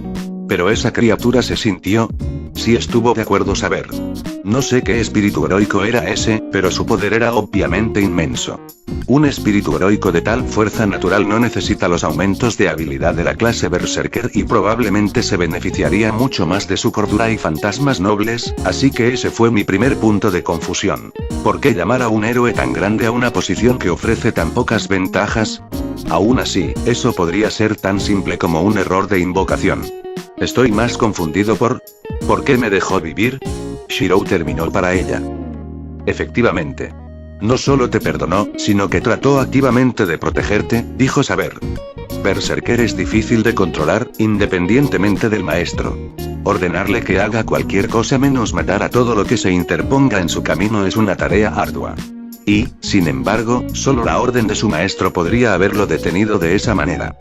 Pero esa criatura se sintió... Sí estuvo de acuerdo Saber. No sé qué espíritu heroico era ese, pero su poder era obviamente inmenso. Un espíritu heroico de tal fuerza natural no necesita los aumentos de habilidad de la clase Berserker y probablemente se beneficiaría mucho más de su cordura y fantasmas nobles, así que ese fue mi primer punto de confusión. ¿Por qué llamar a un héroe tan grande a una posición que ofrece tan pocas ventajas? Aún así, eso podría ser tan simple como un error de invocación. Estoy más confundido por... ¿Por qué me dejó vivir? Shirou terminó para ella. Efectivamente. No solo te perdonó, sino que trató activamente de protegerte, dijo Saber. Berserker es difícil de controlar, independientemente del maestro. Ordenarle que haga cualquier cosa menos matar a todo lo que se interponga en su camino es una tarea ardua. Y, sin embargo, solo la orden de su maestro podría haberlo detenido de esa manera.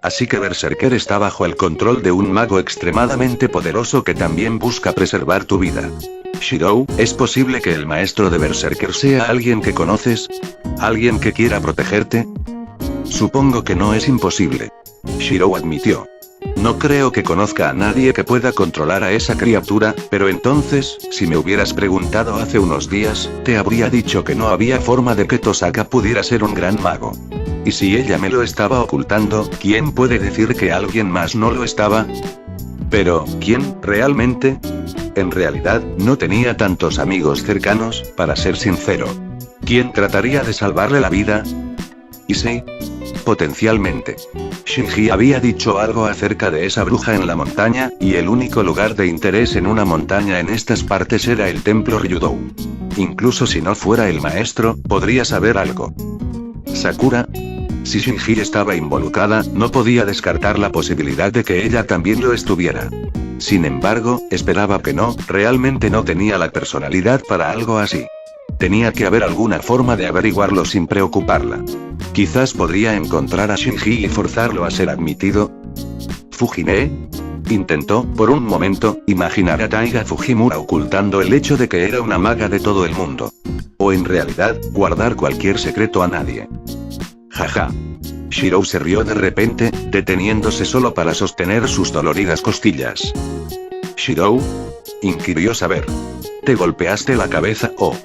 Así que Berserker está bajo el control de un mago extremadamente poderoso que también busca preservar tu vida. Shirou, ¿es posible que el maestro de Berserker sea alguien que conoces? ¿Alguien que quiera protegerte? Supongo que no es imposible. Shirou admitió. No creo que conozca a nadie que pueda controlar a esa criatura, pero entonces, si me hubieras preguntado hace unos días, te habría dicho que no había forma de que Tosaka pudiera ser un gran mago. Y si ella me lo estaba ocultando, ¿quién puede decir que alguien más no lo estaba? Pero, ¿quién, realmente? En realidad, no tenía tantos amigos cercanos, para ser sincero. ¿Quién trataría de salvarle la vida? ¿Y sí? Potencialmente. Shinji había dicho algo acerca de esa bruja en la montaña, y el único lugar de interés en una montaña en estas partes era el templo Ryudou. Incluso si no fuera el maestro, podría saber algo. ¿Sakura? Si Shinji estaba involucrada, no podía descartar la posibilidad de que ella también lo estuviera. Sin embargo, esperaba que no, realmente no tenía la personalidad para algo así. Tenía que haber alguna forma de averiguarlo sin preocuparla. Quizás podría encontrar a Shinji y forzarlo a ser admitido. ¿Fujine? Intentó, por un momento, imaginar a Taiga Fujimura ocultando el hecho de que era una maga de todo el mundo. O en realidad, guardar cualquier secreto a nadie. Jaja. Shirou se rió de repente, deteniéndose solo para sostener sus doloridas costillas. ¿Shirou?, inquirió Saber. ¿Te golpeaste la cabeza o...?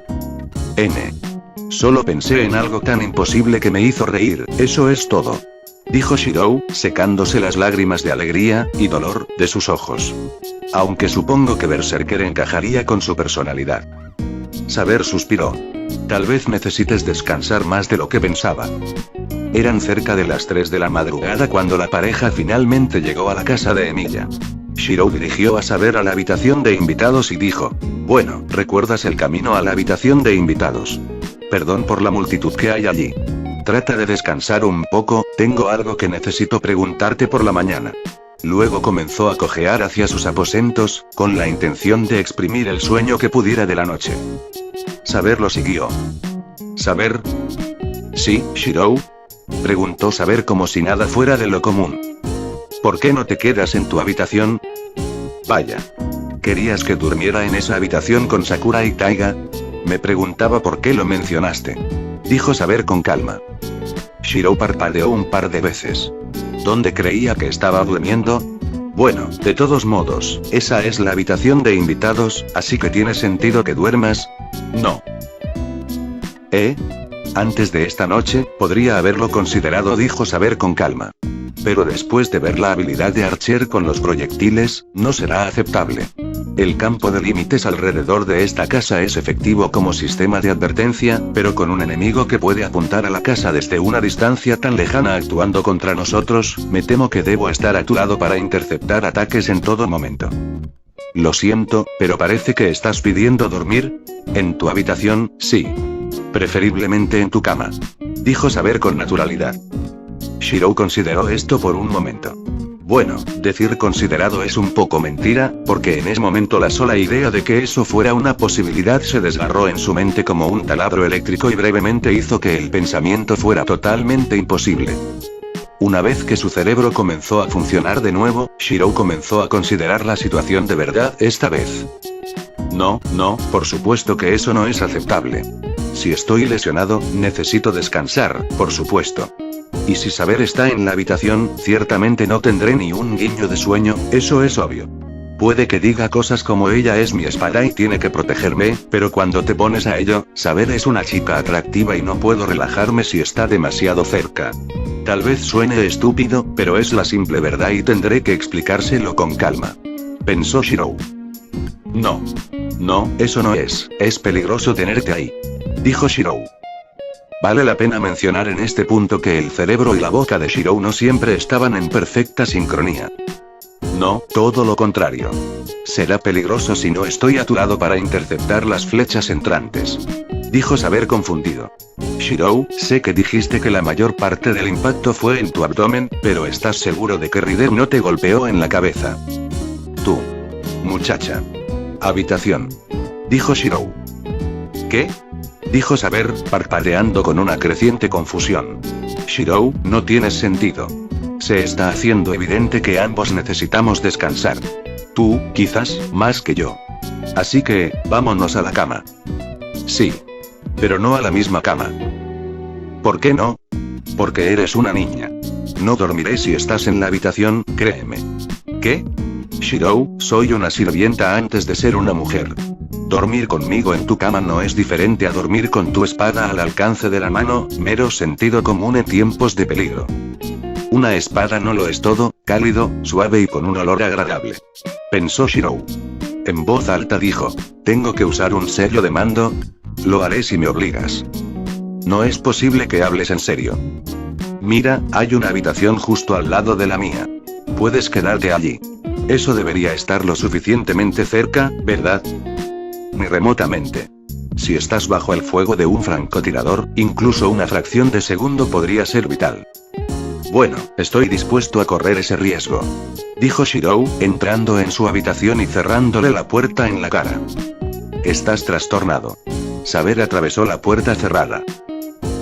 Solo pensé en algo tan imposible que me hizo reír, eso es todo. Dijo Shirou, secándose las lágrimas de alegría y dolor de sus ojos. Aunque supongo que Berserker encajaría con su personalidad. Saber suspiró. Tal vez necesites descansar más de lo que pensaba. Eran cerca de las 3 de la madrugada cuando la pareja finalmente llegó a la casa de Emilia. Shirou dirigió a Saber a la habitación de invitados y dijo: bueno, ¿recuerdas el camino a la habitación de invitados? Perdón por la multitud que hay allí. Trata de descansar un poco, tengo algo que necesito preguntarte por la mañana. Luego comenzó a cojear hacia sus aposentos, con la intención de exprimir el sueño que pudiera de la noche. Saber lo siguió. ¿Saber? ¿Sí, Shirou?, preguntó Saber como si nada fuera de lo común. ¿Por qué no te quedas en tu habitación? Vaya. ¿Querías que durmiera en esa habitación con Sakura y Taiga? Me preguntaba por qué lo mencionaste. Dijo Saber con calma. Shirou parpadeó un par de veces. ¿Dónde creía que estaba durmiendo? Bueno, de todos modos, esa es la habitación de invitados, así que tiene sentido que duermas. No. Antes de esta noche, podría haberlo considerado, dijo Saber con calma. Pero después de ver la habilidad de Archer con los proyectiles, no será aceptable. El campo de límites alrededor de esta casa es efectivo como sistema de advertencia, pero con un enemigo que puede apuntar a la casa desde una distancia tan lejana actuando contra nosotros, me temo que debo estar a tu lado para interceptar ataques en todo momento. Lo siento, pero parece que estás pidiendo dormir. ¿En tu habitación? Sí. Preferiblemente en tu cama. Dijo Saber con naturalidad. Shirou consideró esto por un momento. Bueno, decir considerado es un poco mentira, porque en ese momento la sola idea de que eso fuera una posibilidad se desgarró en su mente como un taladro eléctrico y brevemente hizo que el pensamiento fuera totalmente imposible. Una vez que su cerebro comenzó a funcionar de nuevo, Shirou comenzó a considerar la situación de verdad esta vez. No, por supuesto que eso no es aceptable. Si estoy lesionado, necesito descansar, por supuesto. Y si Saber está en la habitación, ciertamente no tendré ni un guiño de sueño, eso es obvio. Puede que diga cosas como ella es mi espada y tiene que protegerme, pero cuando te pones a ello, Saber es una chica atractiva y no puedo relajarme si está demasiado cerca. Tal vez suene estúpido, pero es la simple verdad y tendré que explicárselo con calma. Pensó Shirou. No, eso no es peligroso tenerte ahí. Dijo Shirou. Vale la pena mencionar en este punto que el cerebro y la boca de Shirou no siempre estaban en perfecta sincronía. No, todo lo contrario. Será peligroso si no estoy a tu lado para interceptar las flechas entrantes. Dijo Saber confundido. Shirou, sé que dijiste que la mayor parte del impacto fue en tu abdomen, pero ¿estás seguro de que Rider no te golpeó en la cabeza? Tú. Muchacha. Habitación. Dijo Shirou. ¿Qué? Dijo Saber, parpadeando con una creciente confusión. Shirou, no tienes sentido. Se está haciendo evidente que ambos necesitamos descansar. Tú, quizás, más que yo. Así que, vámonos a la cama. Sí. Pero no a la misma cama. ¿Por qué no? Porque eres una niña. No dormiré si estás en la habitación, créeme. ¿Qué? Shirou, soy una sirvienta antes de ser una mujer. Dormir conmigo en tu cama no es diferente a dormir con tu espada al alcance de la mano, mero sentido común en tiempos de peligro. Una espada no lo es todo, cálido, suave y con un olor agradable. Pensó Shirou. En voz alta dijo, ¿tengo que usar un sello de mando? Lo haré si me obligas. No es posible que hables en serio. Mira, hay una habitación justo al lado de la mía. Puedes quedarte allí. Eso debería estar lo suficientemente cerca, ¿verdad? Ni remotamente. Si estás bajo el fuego de un francotirador, incluso una fracción de segundo podría ser vital. Bueno, estoy dispuesto a correr ese riesgo. Dijo Shirou, entrando en su habitación y cerrándole la puerta en la cara. Estás trastornado. Saber atravesó la puerta cerrada.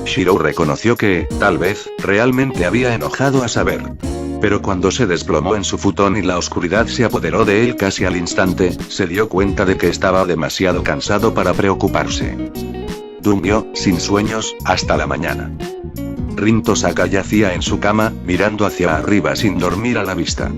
Shirou reconoció que, tal vez, realmente había enojado a Saber. Pero cuando se desplomó en su futón y la oscuridad se apoderó de él casi al instante, se dio cuenta de que estaba demasiado cansado para preocuparse. Durmió, sin sueños, hasta la mañana. Rin Tosaka yacía en su cama, mirando hacia arriba sin dormir a la vista.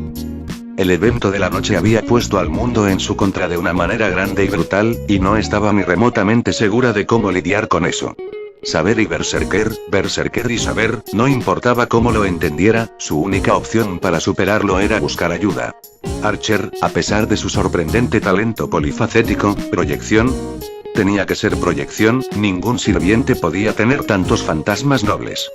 El evento de la noche había puesto al mundo en su contra de una manera grande y brutal, y no estaba ni remotamente segura de cómo lidiar con eso. Saber y berserker y saber, no importaba cómo lo entendiera, su única opción para superarlo era buscar ayuda. Archer, a pesar de su sorprendente talento polifacético, proyección. Tenía que ser proyección, ningún sirviente podía tener tantos fantasmas nobles.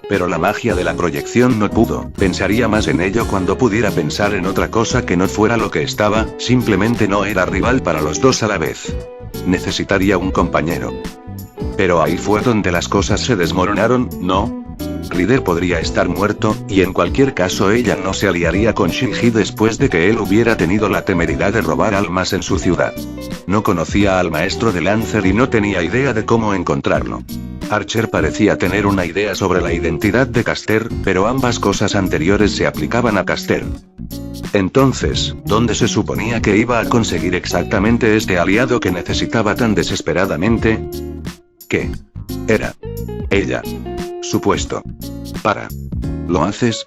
Pero la magia de la proyección no pudo, pensaría más en ello cuando pudiera pensar en otra cosa que no fuera lo que estaba, simplemente no era rival para los dos a la vez. Necesitaría un compañero. Pero ahí fue donde las cosas se desmoronaron, ¿no? Rider podría estar muerto, y en cualquier caso ella no se aliaría con Shinji después de que él hubiera tenido la temeridad de robar almas en su ciudad. No conocía al maestro de Lancer y no tenía idea de cómo encontrarlo. Archer parecía tener una idea sobre la identidad de Caster, pero ambas cosas anteriores se aplicaban a Caster. Entonces, ¿dónde se suponía que iba a conseguir exactamente este aliado que necesitaba tan desesperadamente? ¿Qué? Era ella. Supuesto. ¿Lo haces?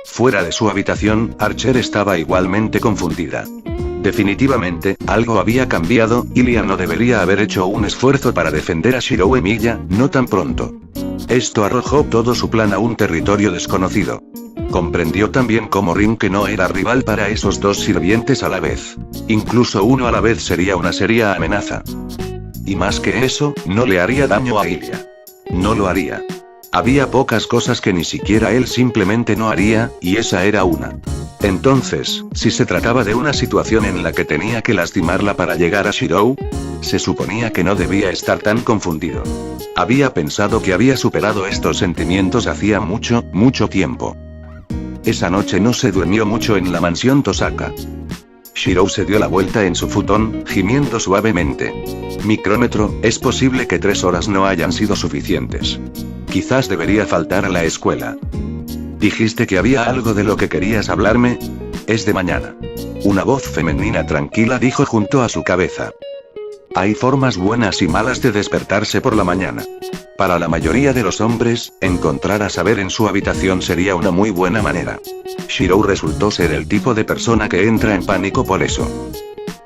Fuera de su habitación, Archer estaba igualmente confundida. Definitivamente, algo había cambiado, y Lia no debería haber hecho un esfuerzo para defender a Shirou Emilia, no tan pronto. Esto arrojó todo su plan a un territorio desconocido. Comprendió también como Rin que no era rival para esos dos sirvientes a la vez. Incluso uno a la vez sería una seria amenaza. Y más que eso, no le haría daño a Ilia. No lo haría. Había pocas cosas que ni siquiera él simplemente no haría, y esa era una. Entonces, si se trataba de una situación en la que tenía que lastimarla para llegar a Shirou, se suponía que no debía estar tan confundido. Había pensado que había superado estos sentimientos hacía mucho, mucho tiempo. Esa noche no se durmió mucho en la mansión Tosaka. Shirou se dio la vuelta en su futón, gimiendo suavemente. Micrómetro, es posible que 3 horas no hayan sido suficientes. Quizás debería faltar a la escuela. Dijiste que había algo de lo que querías hablarme. Es de mañana. Una voz femenina tranquila dijo junto a su cabeza. Hay formas buenas y malas de despertarse por la mañana. Para la mayoría de los hombres, encontrar a Saber en su habitación sería una muy buena manera. Shirou resultó ser el tipo de persona que entra en pánico por eso.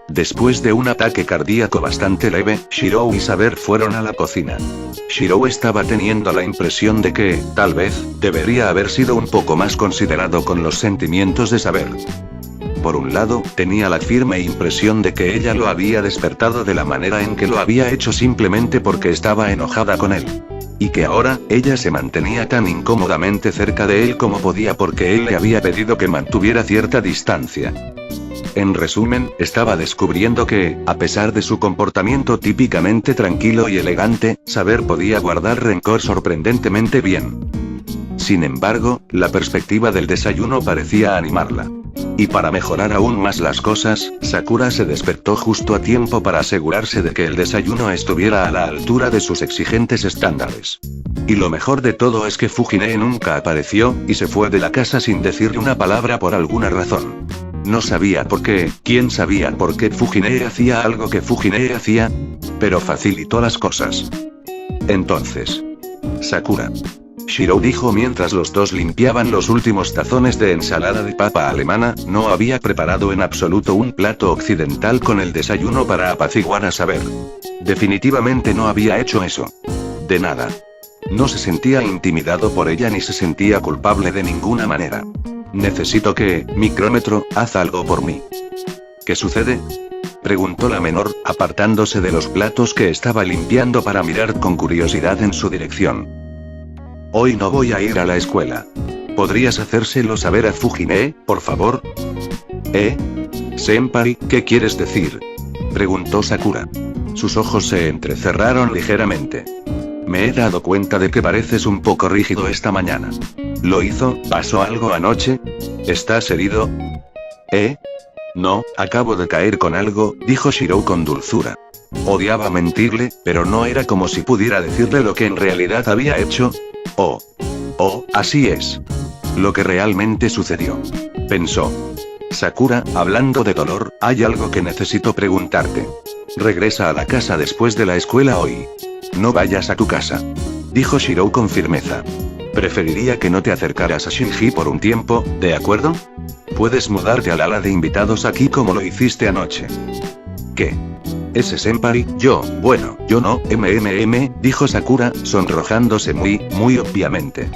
Después de un ataque cardíaco bastante leve, Shirou y Saber fueron a la cocina. Shirou estaba teniendo la impresión de que, tal vez, debería haber sido un poco más considerado con los sentimientos de Saber. Por un lado, tenía la firme impresión de que ella lo había despertado de la manera en que lo había hecho simplemente porque estaba enojada con él. Y que ahora, ella se mantenía tan incómodamente cerca de él como podía porque él le había pedido que mantuviera cierta distancia. En resumen, estaba descubriendo que, a pesar de su comportamiento típicamente tranquilo y elegante, Saber podía guardar rencor sorprendentemente bien. Sin embargo, la perspectiva del desayuno parecía animarla. Y para mejorar aún más las cosas, Sakura se despertó justo a tiempo para asegurarse de que el desayuno estuviera a la altura de sus exigentes estándares. Y lo mejor de todo es que Fujine nunca apareció, y se fue de la casa sin decirle una palabra por alguna razón. No sabía por qué, quién sabía por qué Fujine hacía algo que Fujine hacía, pero facilitó las cosas. Entonces, Sakura. Shirou dijo mientras los dos limpiaban los últimos tazones de ensalada de papa alemana, no había preparado en absoluto un plato occidental con el desayuno para apaciguar a Saber. Definitivamente no había hecho eso. De nada. No se sentía intimidado por ella ni se sentía culpable de ninguna manera. Necesito que, micrómetro, haz algo por mí. ¿Qué sucede? Preguntó la menor, apartándose de los platos que estaba limpiando para mirar con curiosidad en su dirección. Hoy no voy a ir a la escuela. ¿Podrías hacérselo saber a Fujine, por favor? Senpai, ¿qué quieres decir? Preguntó Sakura. Sus ojos se entrecerraron ligeramente. Me he dado cuenta de que pareces un poco rígido esta mañana. ¿Lo hizo? ¿Pasó algo anoche? ¿Estás herido? No, acabo de caer con algo, dijo Shirou con dulzura. Odiaba mentirle, pero no era como si pudiera decirle lo que en realidad había hecho. Así es. Lo que realmente sucedió. Pensó. Sakura, hablando de dolor, hay algo que necesito preguntarte. Regresa a la casa después de la escuela hoy. No vayas a tu casa. dijo Shirou con firmeza. Preferiría que no te acercaras a Shinji por un tiempo, ¿de acuerdo? Puedes mudarte al ala de invitados aquí como lo hiciste anoche. ¿Qué? Ese senpai, bueno, yo no, dijo Sakura, sonrojándose muy obviamente.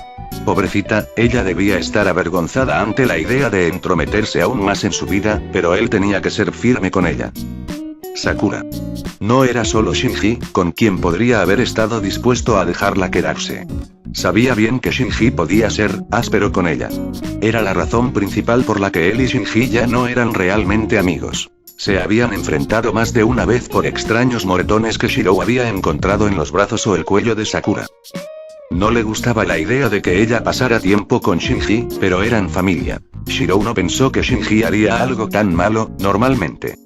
Pobrecita, ella debía estar avergonzada ante la idea de entrometerse aún más en su vida, pero él tenía que ser firme con ella. Sakura. No era solo Shinji, con quien podría haber estado dispuesto a dejarla quedarse. Sabía bien que Shinji podía ser áspero con ella. Era la razón principal por la que él y Shinji ya no eran realmente amigos. Se habían enfrentado más de una vez por extraños moretones que Shirou había encontrado en los brazos o el cuello de Sakura. No le gustaba la idea de que ella pasara tiempo con Shinji, pero eran familia. Shirou no pensó que Shinji haría algo tan malo, normalmente.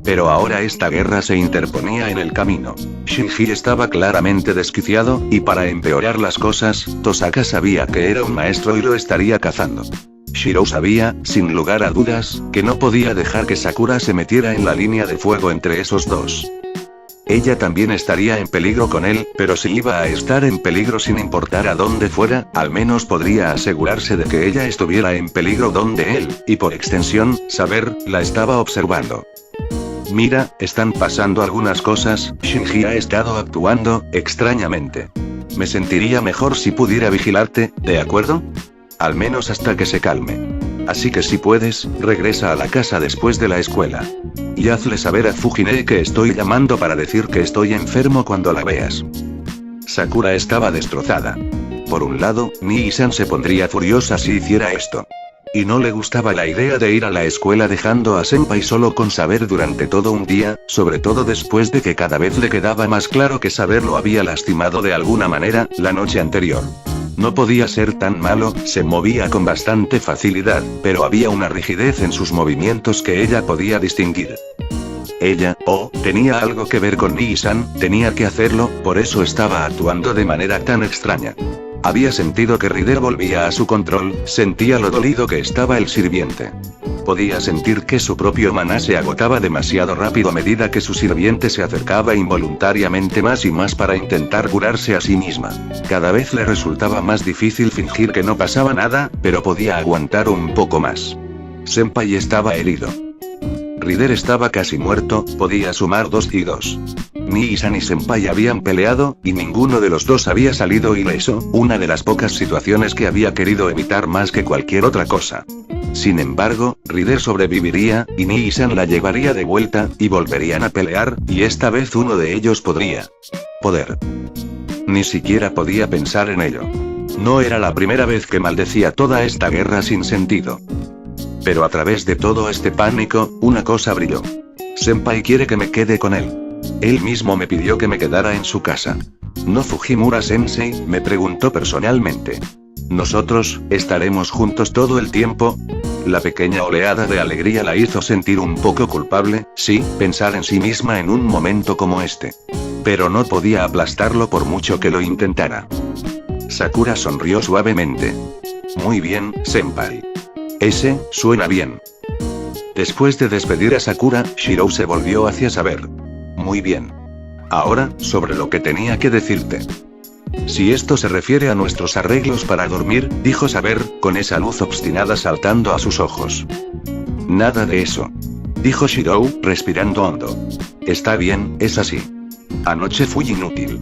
Pero ahora esta guerra se interponía en el camino. Shinji estaba claramente desquiciado, y para empeorar las cosas, Tosaka sabía que era un maestro y lo estaría cazando. Shirou sabía, sin lugar a dudas, que no podía dejar que Sakura se metiera en la línea de fuego entre esos dos. Ella también estaría en peligro con él, pero si iba a estar en peligro sin importar a dónde fuera, al menos podría asegurarse de que ella estuviera en peligro donde él, y por extensión, saber, la estaba observando. Mira, están pasando algunas cosas, Shinji ha estado actuando, extrañamente. Me sentiría mejor si pudiera vigilarte, ¿de acuerdo? Al menos hasta que se calme. Así que si puedes, regresa a la casa después de la escuela. Y hazle saber a Fujine que estoy llamando para decir que estoy enfermo cuando la veas. Sakura estaba destrozada. Por un lado, Nii-san se pondría furiosa si hiciera esto. Y no le gustaba la idea de ir a la escuela dejando a Senpai solo con Saber durante todo un día, sobre todo después de que cada vez le quedaba más claro que Saber lo había lastimado de alguna manera, la noche anterior. No podía ser tan malo, se movía con bastante facilidad, pero había una rigidez en sus movimientos que ella podía distinguir. Ella, tenía algo que ver con Nii-san, tenía que hacerlo, por eso estaba actuando de manera tan extraña. Había sentido que Rider volvía a su control, sentía lo dolido que estaba el sirviente. Podía sentir que su propio maná se agotaba demasiado rápido a medida que su sirviente se acercaba involuntariamente más y más para intentar curarse a sí misma. Cada vez le resultaba más difícil fingir que no pasaba nada, pero podía aguantar un poco más. Senpai estaba herido. Rider estaba casi muerto, podía sumar 2 y 2. Nii-san y Senpai habían peleado, y ninguno de los dos había salido ileso, una de las pocas situaciones que había querido evitar más que cualquier otra cosa. Sin embargo, Rider sobreviviría, y Nii-san la llevaría de vuelta, y volverían a pelear, y esta vez uno de ellos podría. Ni siquiera podía pensar en ello. No era la primera vez que maldecía toda esta guerra sin sentido. Pero a través de todo este pánico, una cosa brilló. Senpai quiere que me quede con él. Él mismo me pidió que me quedara en su casa. ¿No Fujimura-sensei? Me preguntó personalmente. ¿Nosotros, estaremos juntos todo el tiempo? La pequeña oleada de alegría la hizo sentir un poco culpable, sí, pensar en sí misma en un momento como este. Pero no podía aplastarlo por mucho que lo intentara. Sakura sonrió suavemente. Muy bien, senpai. Ese, suena bien. Después de despedir a Sakura, Shirou se volvió hacia Saber. Muy bien. Ahora, sobre lo que tenía que decirte. Si esto se refiere a nuestros arreglos para dormir, dijo Saber, con esa luz obstinada saltando a sus ojos. Nada de eso. Dijo Shirou, respirando hondo. Está bien, es así. Anoche fui inútil.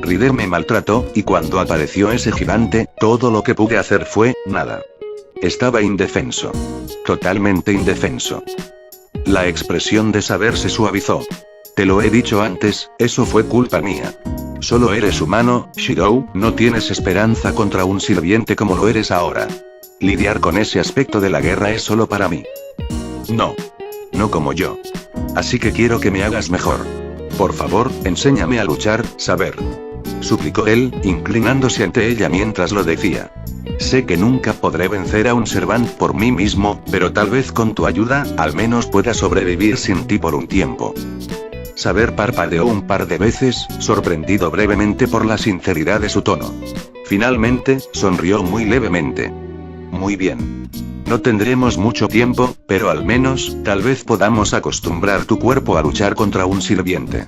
Rider me maltrató, y cuando apareció ese gigante, todo lo que pude hacer fue, nada. Estaba indefenso. Totalmente indefenso. La expresión de Saber se suavizó. Te lo he dicho antes, eso fue culpa mía. Solo eres humano, Shirou, no tienes esperanza contra un sirviente como lo eres ahora. Lidiar con ese aspecto de la guerra es solo para mí. No. No como yo. Así que quiero que me hagas mejor. Por favor, enséñame a luchar, Saber. Suplicó él, inclinándose ante ella mientras lo decía. Sé que nunca podré vencer a un Servant por mí mismo, pero tal vez con tu ayuda, al menos pueda sobrevivir sin ti por un tiempo. Saber parpadeó un par de veces, sorprendido brevemente por la sinceridad de su tono. Finalmente, sonrió muy levemente. Muy bien. No tendremos mucho tiempo, pero al menos, tal vez podamos acostumbrar tu cuerpo a luchar contra un sirviente.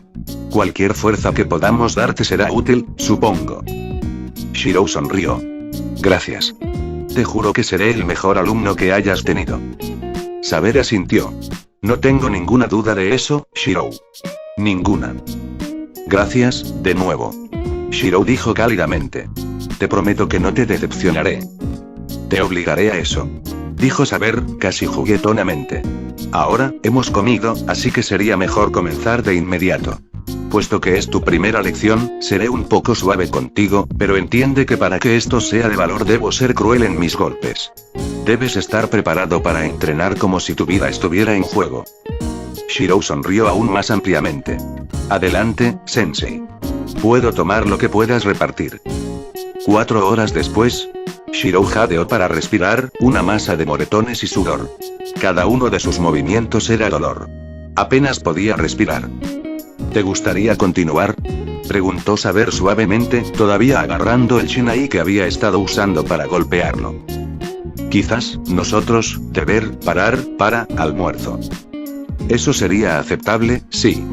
Cualquier fuerza que podamos darte será útil, supongo. Shirou sonrió. Gracias. Te juro que seré el mejor alumno que hayas tenido. Saber asintió. No tengo ninguna duda de eso, Shirou. Ninguna. Gracias, de nuevo. Shirou dijo cálidamente. Te prometo que no te decepcionaré. Te obligaré a eso. Dijo Saber, casi juguetonamente. Ahora, hemos comido, así que sería mejor comenzar de inmediato. Puesto que es tu primera lección, seré un poco suave contigo, pero entiende que para que esto sea de valor debo ser cruel en mis golpes. Debes estar preparado para entrenar como si tu vida estuviera en juego. Shirou sonrió aún más ampliamente. Adelante, Sensei. Puedo tomar lo que puedas repartir. 4 horas después, Shirou jadeó para respirar, una masa de moretones y sudor. Cada uno de sus movimientos era dolor. Apenas podía respirar. ¿Te gustaría continuar?, preguntó Saber suavemente, todavía agarrando el shinai que había estado usando para golpearlo. Quizás, nosotros, deber parar para almuerzo. Eso sería aceptable, sí.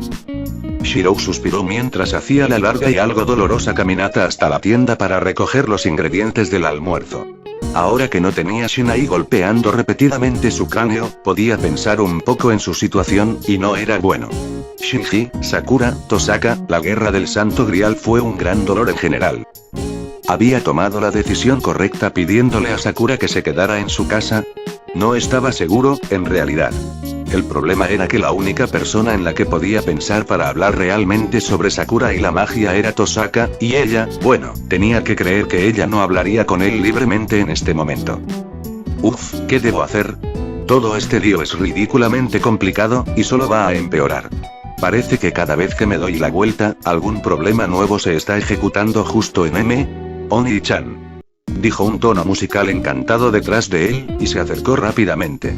Shirou suspiró mientras hacía la larga y algo dolorosa caminata hasta la tienda para recoger los ingredientes del almuerzo. Ahora que no tenía shinai golpeando repetidamente su cráneo, podía pensar un poco en su situación, y no era bueno. Shinji, Sakura, Tosaka, la guerra del Santo Grial fue un gran dolor en general. ¿Había tomado la decisión correcta pidiéndole a Sakura que se quedara en su casa? No estaba seguro, en realidad. El problema era que la única persona en la que podía pensar para hablar realmente sobre Sakura y la magia era Tosaka, y ella, bueno, tenía que creer que ella no hablaría con él libremente en este momento. Uf, ¿qué debo hacer? Todo este lío es ridículamente complicado, y solo va a empeorar. Parece que cada vez que me doy la vuelta, algún problema nuevo se está ejecutando justo en Oni-chan. Dijo un tono musical encantado detrás de él, y se acercó rápidamente.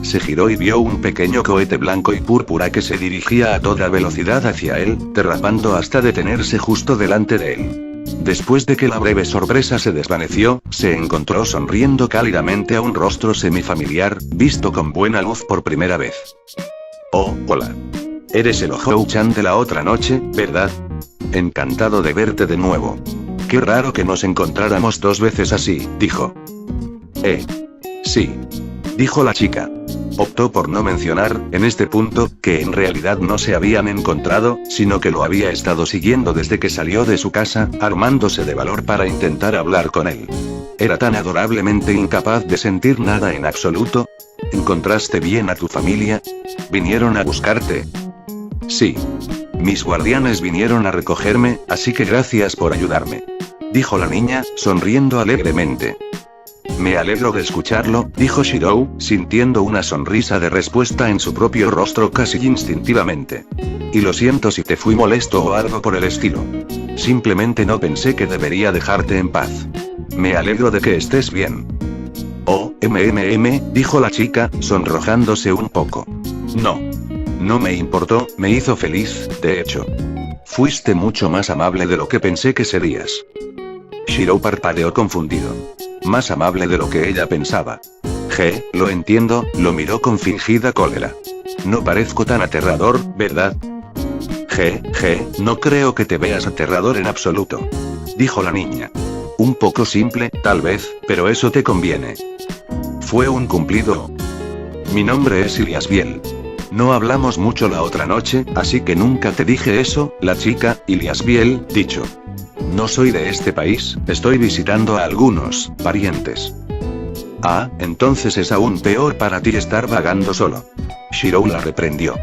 Se giró y vio un pequeño cohete blanco y púrpura que se dirigía a toda velocidad hacia él, derrapando hasta detenerse justo delante de él. Después de que la breve sorpresa se desvaneció, se encontró sonriendo cálidamente a un rostro semifamiliar, visto con buena luz por primera vez. Oh, hola. Eres el Ohou-chan de la otra noche, ¿verdad? Encantado de verte de nuevo. Qué raro que nos encontráramos 2 veces así, dijo. Sí. Dijo la chica. Optó por no mencionar, en este punto, que en realidad no se habían encontrado, sino que lo había estado siguiendo desde que salió de su casa, armándose de valor para intentar hablar con él. Era tan adorablemente incapaz de sentir nada en absoluto. ¿Encontraste bien a tu familia? ¿Vinieron a buscarte? Sí. Mis guardianes vinieron a recogerme, así que gracias por ayudarme. Dijo la niña, sonriendo alegremente. Me alegro de escucharlo, dijo Shirou, sintiendo una sonrisa de respuesta en su propio rostro casi instintivamente. Y lo siento si te fui molesto o algo por el estilo. Simplemente no pensé que debería dejarte en paz. Me alegro de que estés bien. Oh, dijo la chica, sonrojándose un poco. No me importó, me hizo feliz, de hecho. Fuiste mucho más amable de lo que pensé que serías. Shirou parpadeó confundido. Más amable de lo que ella pensaba. Lo entiendo, lo miró con fingida cólera. No parezco tan aterrador, ¿verdad? No creo que te veas aterrador en absoluto. Dijo la niña. Un poco simple, tal vez, pero eso te conviene. Fue un cumplido. Mi nombre es Iliasbiel. No hablamos mucho la otra noche, así que nunca te dije eso, la chica, Iliasbiel, dicho. No soy de este país, estoy visitando a algunos parientes. Ah, entonces es aún peor para ti estar vagando solo. Shirou la reprendió.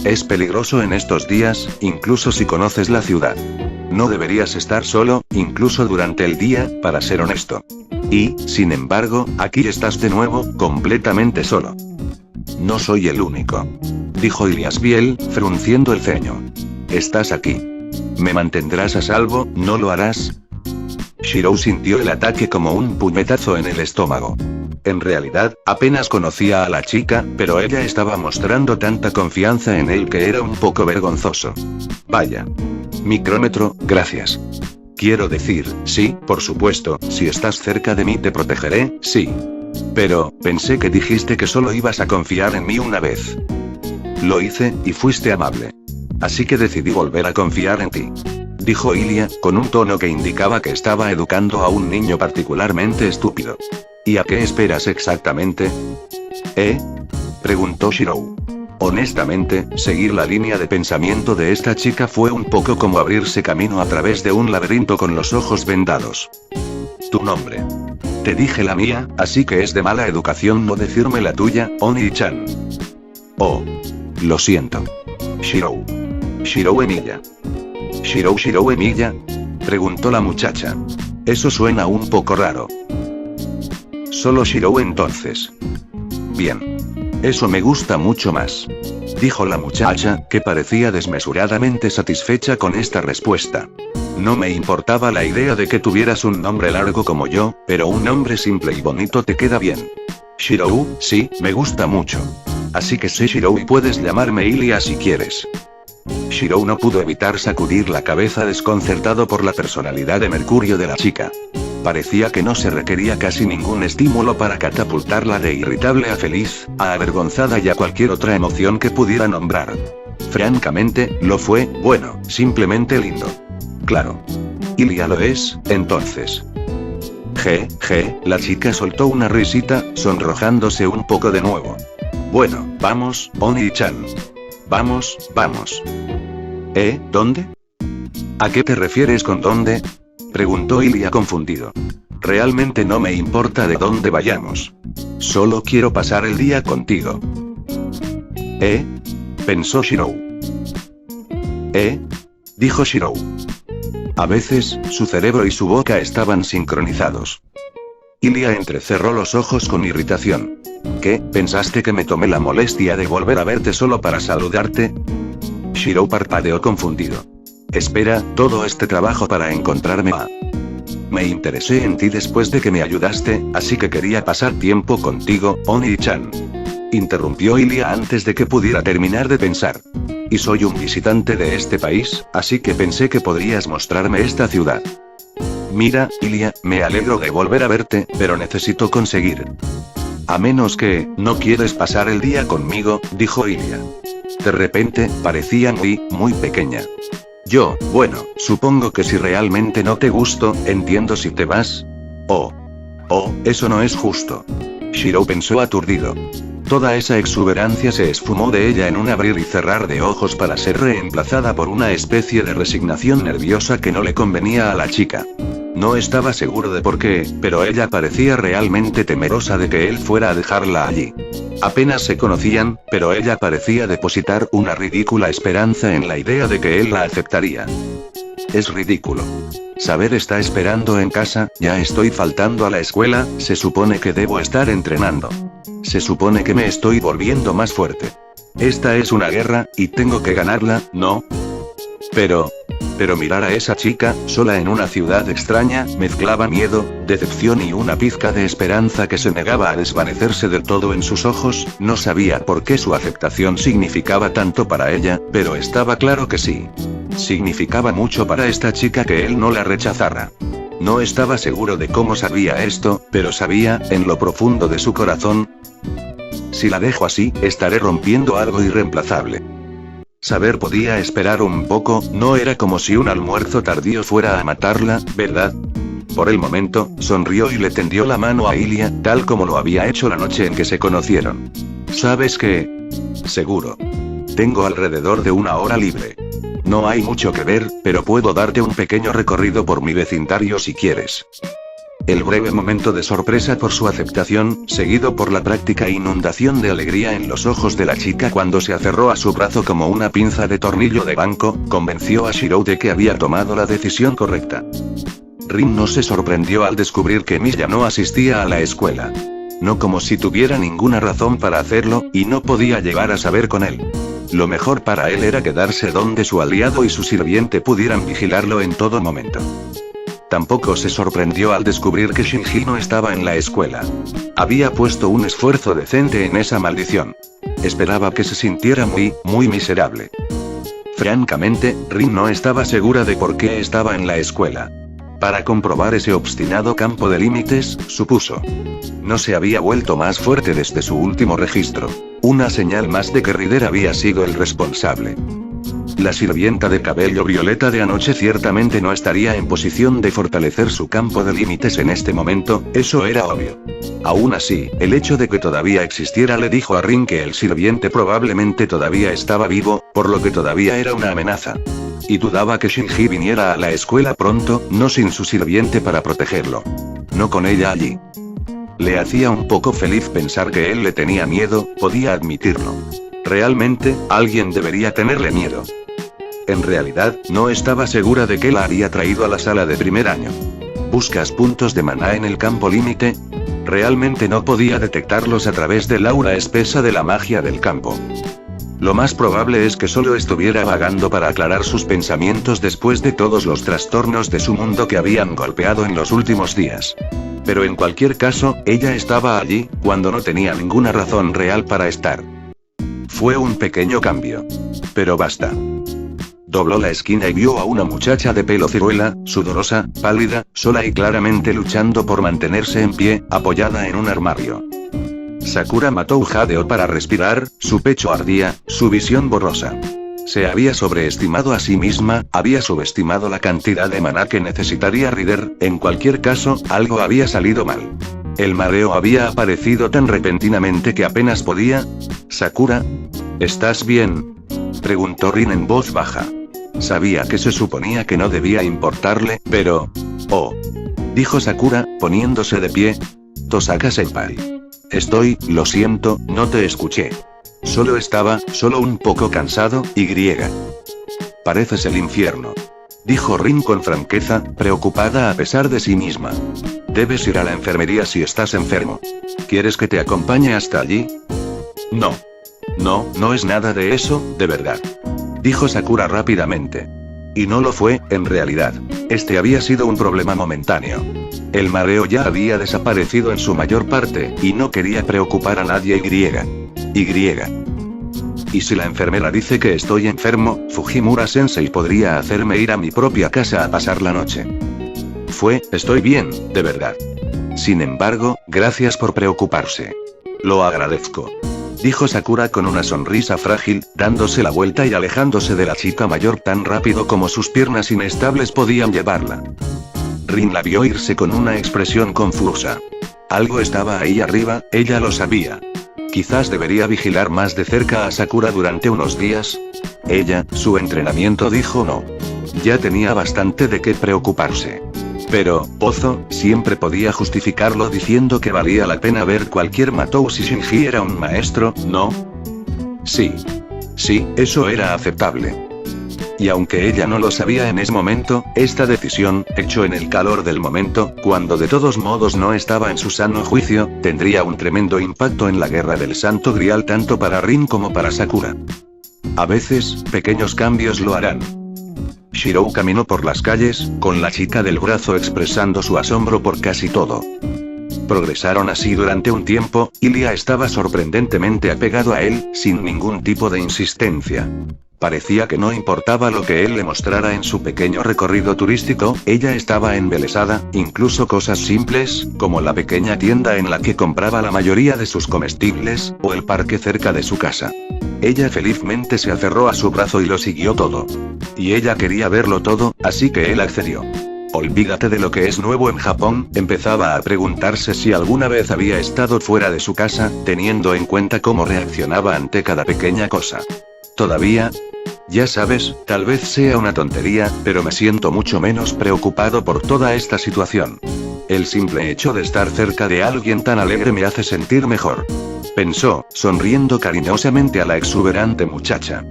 Es peligroso en estos días, incluso si conoces la ciudad. No deberías estar solo, incluso durante el día, para ser honesto. Y, sin embargo, aquí estás de nuevo, completamente solo. No soy el único. Dijo Iliasbiel, frunciendo el ceño. Estás aquí. ¿Me mantendrás a salvo, no lo harás? Shirou sintió el ataque como un puñetazo en el estómago. En realidad, apenas conocía a la chica, pero ella estaba mostrando tanta confianza en él que era un poco vergonzoso. Vaya. Micrómetro, gracias. Quiero decir, sí, por supuesto, si estás cerca de mí te protegeré, sí. Pero, pensé que dijiste que solo ibas a confiar en mí una vez. Lo hice, y fuiste amable. Así que decidí volver a confiar en ti. dijo Ilia, con un tono que indicaba que estaba educando a un niño particularmente estúpido. ¿Y a qué esperas exactamente? Preguntó Shirou. Honestamente, seguir la línea de pensamiento de esta chica fue un poco como abrirse camino a través de un laberinto con los ojos vendados. Tu nombre. Te dije la mía, así que es de mala educación no decirme la tuya, Oni-chan. Oh. Lo siento. Shirou. Shirou Emilia. ¿Shirou Emilia? Preguntó la muchacha. Eso suena un poco raro. Solo Shirou entonces. Bien. Eso me gusta mucho más. Dijo la muchacha, que parecía desmesuradamente satisfecha con esta respuesta. No me importaba la idea de que tuvieras un nombre largo como yo, pero un nombre simple y bonito te queda bien. Shirou, sí, me gusta mucho. Así que sé Shirou y puedes llamarme Ilia si quieres. Shirou no pudo evitar sacudir la cabeza desconcertado por la personalidad de Mercurio de la chica. Parecía que no se requería casi ningún estímulo para catapultarla de irritable a feliz, a avergonzada y a cualquier otra emoción que pudiera nombrar. Francamente, lo fue, bueno, simplemente lindo. Claro. Ilia lo es, entonces. La chica soltó una risita, sonrojándose un poco de nuevo. Bueno, vamos, Oni-chan. Vamos, vamos. ¿Dónde? ¿A qué te refieres con dónde? Preguntó Ilia confundido. Realmente no me importa de dónde vayamos. Solo quiero pasar el día contigo. Pensó Shirou. Dijo Shirou. A veces, su cerebro y su boca estaban sincronizados. Ilia entrecerró los ojos con irritación. ¿Qué, pensaste que me tomé la molestia de volver a verte solo para saludarte? Shirou parpadeó confundido. Espera, todo este trabajo para encontrarme a... Me interesé en ti después de que me ayudaste, así que quería pasar tiempo contigo, Oni-chan. Interrumpió Ilia antes de que pudiera terminar de pensar. Y soy un visitante de este país, así que pensé que podrías mostrarme esta ciudad. Mira, Ilia, me alegro de volver a verte, pero necesito conseguir. A menos que, ¿no quieres pasar el día conmigo?, dijo Ilia. De repente, parecía muy pequeña. Bueno, supongo que si realmente no te gusto, entiendo si te vas. Eso no es justo. Shirou pensó aturdido. Toda esa exuberancia se esfumó de ella en un abrir y cerrar de ojos para ser reemplazada por una especie de resignación nerviosa que no le convenía a la chica. No estaba seguro de por qué, pero ella parecía realmente temerosa de que él fuera a dejarla allí. Apenas se conocían, pero ella parecía depositar una ridícula esperanza en la idea de que él la aceptaría. Es ridículo. Saber está esperando en casa, ya estoy faltando a la escuela, se supone que debo estar entrenando. Se supone que me estoy volviendo más fuerte. Esta es una guerra, y tengo que ganarla, ¿no? Pero mirar a esa chica, sola en una ciudad extraña, mezclaba miedo, decepción y una pizca de esperanza que se negaba a desvanecerse del todo en sus ojos. No sabía por qué su aceptación significaba tanto para ella, pero estaba claro que sí. Significaba mucho para esta chica que él no la rechazara. No estaba seguro de cómo sabía esto, pero sabía, en lo profundo de su corazón. Si la dejo así, estaré rompiendo algo irreemplazable. Saber podía esperar un poco, no era como si un almuerzo tardío fuera a matarla, ¿verdad? Por el momento, sonrió y le tendió la mano a Ilia, tal como lo había hecho la noche en que se conocieron. ¿Sabes qué? Seguro. Tengo alrededor de 1 hora libre. No hay mucho que ver, pero puedo darte un pequeño recorrido por mi vecindario si quieres. El breve momento de sorpresa por su aceptación, seguido por la práctica inundación de alegría en los ojos de la chica cuando se aferró a su brazo como una pinza de tornillo de banco, convenció a Shirou de que había tomado la decisión correcta. Rin no se sorprendió al descubrir que Miya no asistía a la escuela. No como si tuviera ninguna razón para hacerlo, y no podía llegar a saber con él. Lo mejor para él era quedarse donde su aliado y su sirviente pudieran vigilarlo en todo momento. Tampoco se sorprendió al descubrir que Shinji no estaba en la escuela. Había puesto un esfuerzo decente en esa maldición. Esperaba que se sintiera muy miserable. Francamente, Rin no estaba segura de por qué estaba en la escuela. Para comprobar ese obstinado campo de límites, supuso. No se había vuelto más fuerte desde su último registro. Una señal más de que Rider había sido el responsable. La sirvienta de cabello violeta de anoche ciertamente no estaría en posición de fortalecer su campo de límites en este momento, eso era obvio. Aún así, el hecho de que todavía existiera le dijo a Rin que el sirviente probablemente todavía estaba vivo, por lo que todavía era una amenaza. Y dudaba que Shinji viniera a la escuela pronto, no sin su sirviente para protegerlo. No con ella allí. Le hacía un poco feliz pensar que él le tenía miedo, podía admitirlo. Realmente, alguien debería tenerle miedo. En realidad, no estaba segura de que la había traído a la sala de primer año. ¿Buscas puntos de maná en el campo límite? Realmente no podía detectarlos a través del aura espesa de la magia del campo. Lo más probable es que solo estuviera vagando para aclarar sus pensamientos después de todos los trastornos de su mundo que habían golpeado en los últimos días. Pero en cualquier caso, ella estaba allí, cuando no tenía ninguna razón real para estar. Fue un pequeño cambio. Pero basta. Dobló la esquina y vio a una muchacha de pelo ciruela, sudorosa, pálida, sola y claramente luchando por mantenerse en pie, apoyada en un armario. Sakura mató jadeó para respirar, su pecho ardía, su visión borrosa. Se había sobreestimado a sí misma, había subestimado la cantidad de maná que necesitaría Rider, en cualquier caso, algo había salido mal. El mareo había aparecido tan repentinamente que apenas podía. «Sakura, ¿estás bien?», preguntó Rin en voz baja. Sabía que se suponía que no debía importarle, pero... «Oh», dijo Sakura, poniéndose de pie. «Tosaka-senpai. Lo siento, no te escuché. Solo un poco cansado, y griega. Pareces el infierno», dijo Rin con franqueza, preocupada a pesar de sí misma. «Debes ir a la enfermería si estás enfermo. ¿Quieres que te acompañe hasta allí?» «No. No es nada de eso, de verdad», dijo Sakura rápidamente. Y no lo fue, en realidad. Este había sido un problema momentáneo. El mareo ya había desaparecido en su mayor parte, y no quería preocupar a nadie. Y si la enfermera dice que estoy enfermo, Fujimura-sensei podría hacerme ir a mi propia casa a pasar la noche. Estoy bien, de verdad. Sin embargo, gracias por preocuparse. Lo agradezco», dijo Sakura con una sonrisa frágil, dándose la vuelta y alejándose de la chica mayor tan rápido como sus piernas inestables podían llevarla. Rin la vio irse con una expresión confusa. Algo estaba ahí arriba, ella lo sabía. Quizás debería vigilar más de cerca a Sakura durante unos días. Su entrenamiento dijo no. Ya tenía bastante de qué preocuparse. Pero, siempre podía justificarlo diciendo que valía la pena ver cualquier Matou si Shinji era un maestro, ¿no? Sí, eso era aceptable. Y aunque ella no lo sabía en ese momento, esta decisión, hecho en el calor del momento, cuando de todos modos no estaba en su sano juicio, tendría un tremendo impacto en la guerra del Santo Grial tanto para Rin como para Sakura. A veces, pequeños cambios lo harán. Shirou caminó por las calles, con la chica del brazo expresando su asombro por casi todo. Progresaron así durante un tiempo, y Lia estaba sorprendentemente apegado a él, sin ningún tipo de insistencia. Parecía que no importaba lo que él le mostrara en su pequeño recorrido turístico, ella estaba embelesada, incluso cosas simples, como la pequeña tienda en la que compraba la mayoría de sus comestibles, o el parque cerca de su casa. Ella felizmente se aferró a su brazo y lo siguió todo. Y ella quería verlo todo, así que él accedió. Olvídate de lo que es nuevo en Japón, empezaba a preguntarse si alguna vez había estado fuera de su casa, teniendo en cuenta cómo reaccionaba ante cada pequeña cosa. ¿Todavía? Ya sabes, tal vez sea una tontería, pero me siento mucho menos preocupado por toda esta situación. El simple hecho de estar cerca de alguien tan alegre me hace sentir mejor. Pensó, sonriendo cariñosamente a la exuberante muchacha.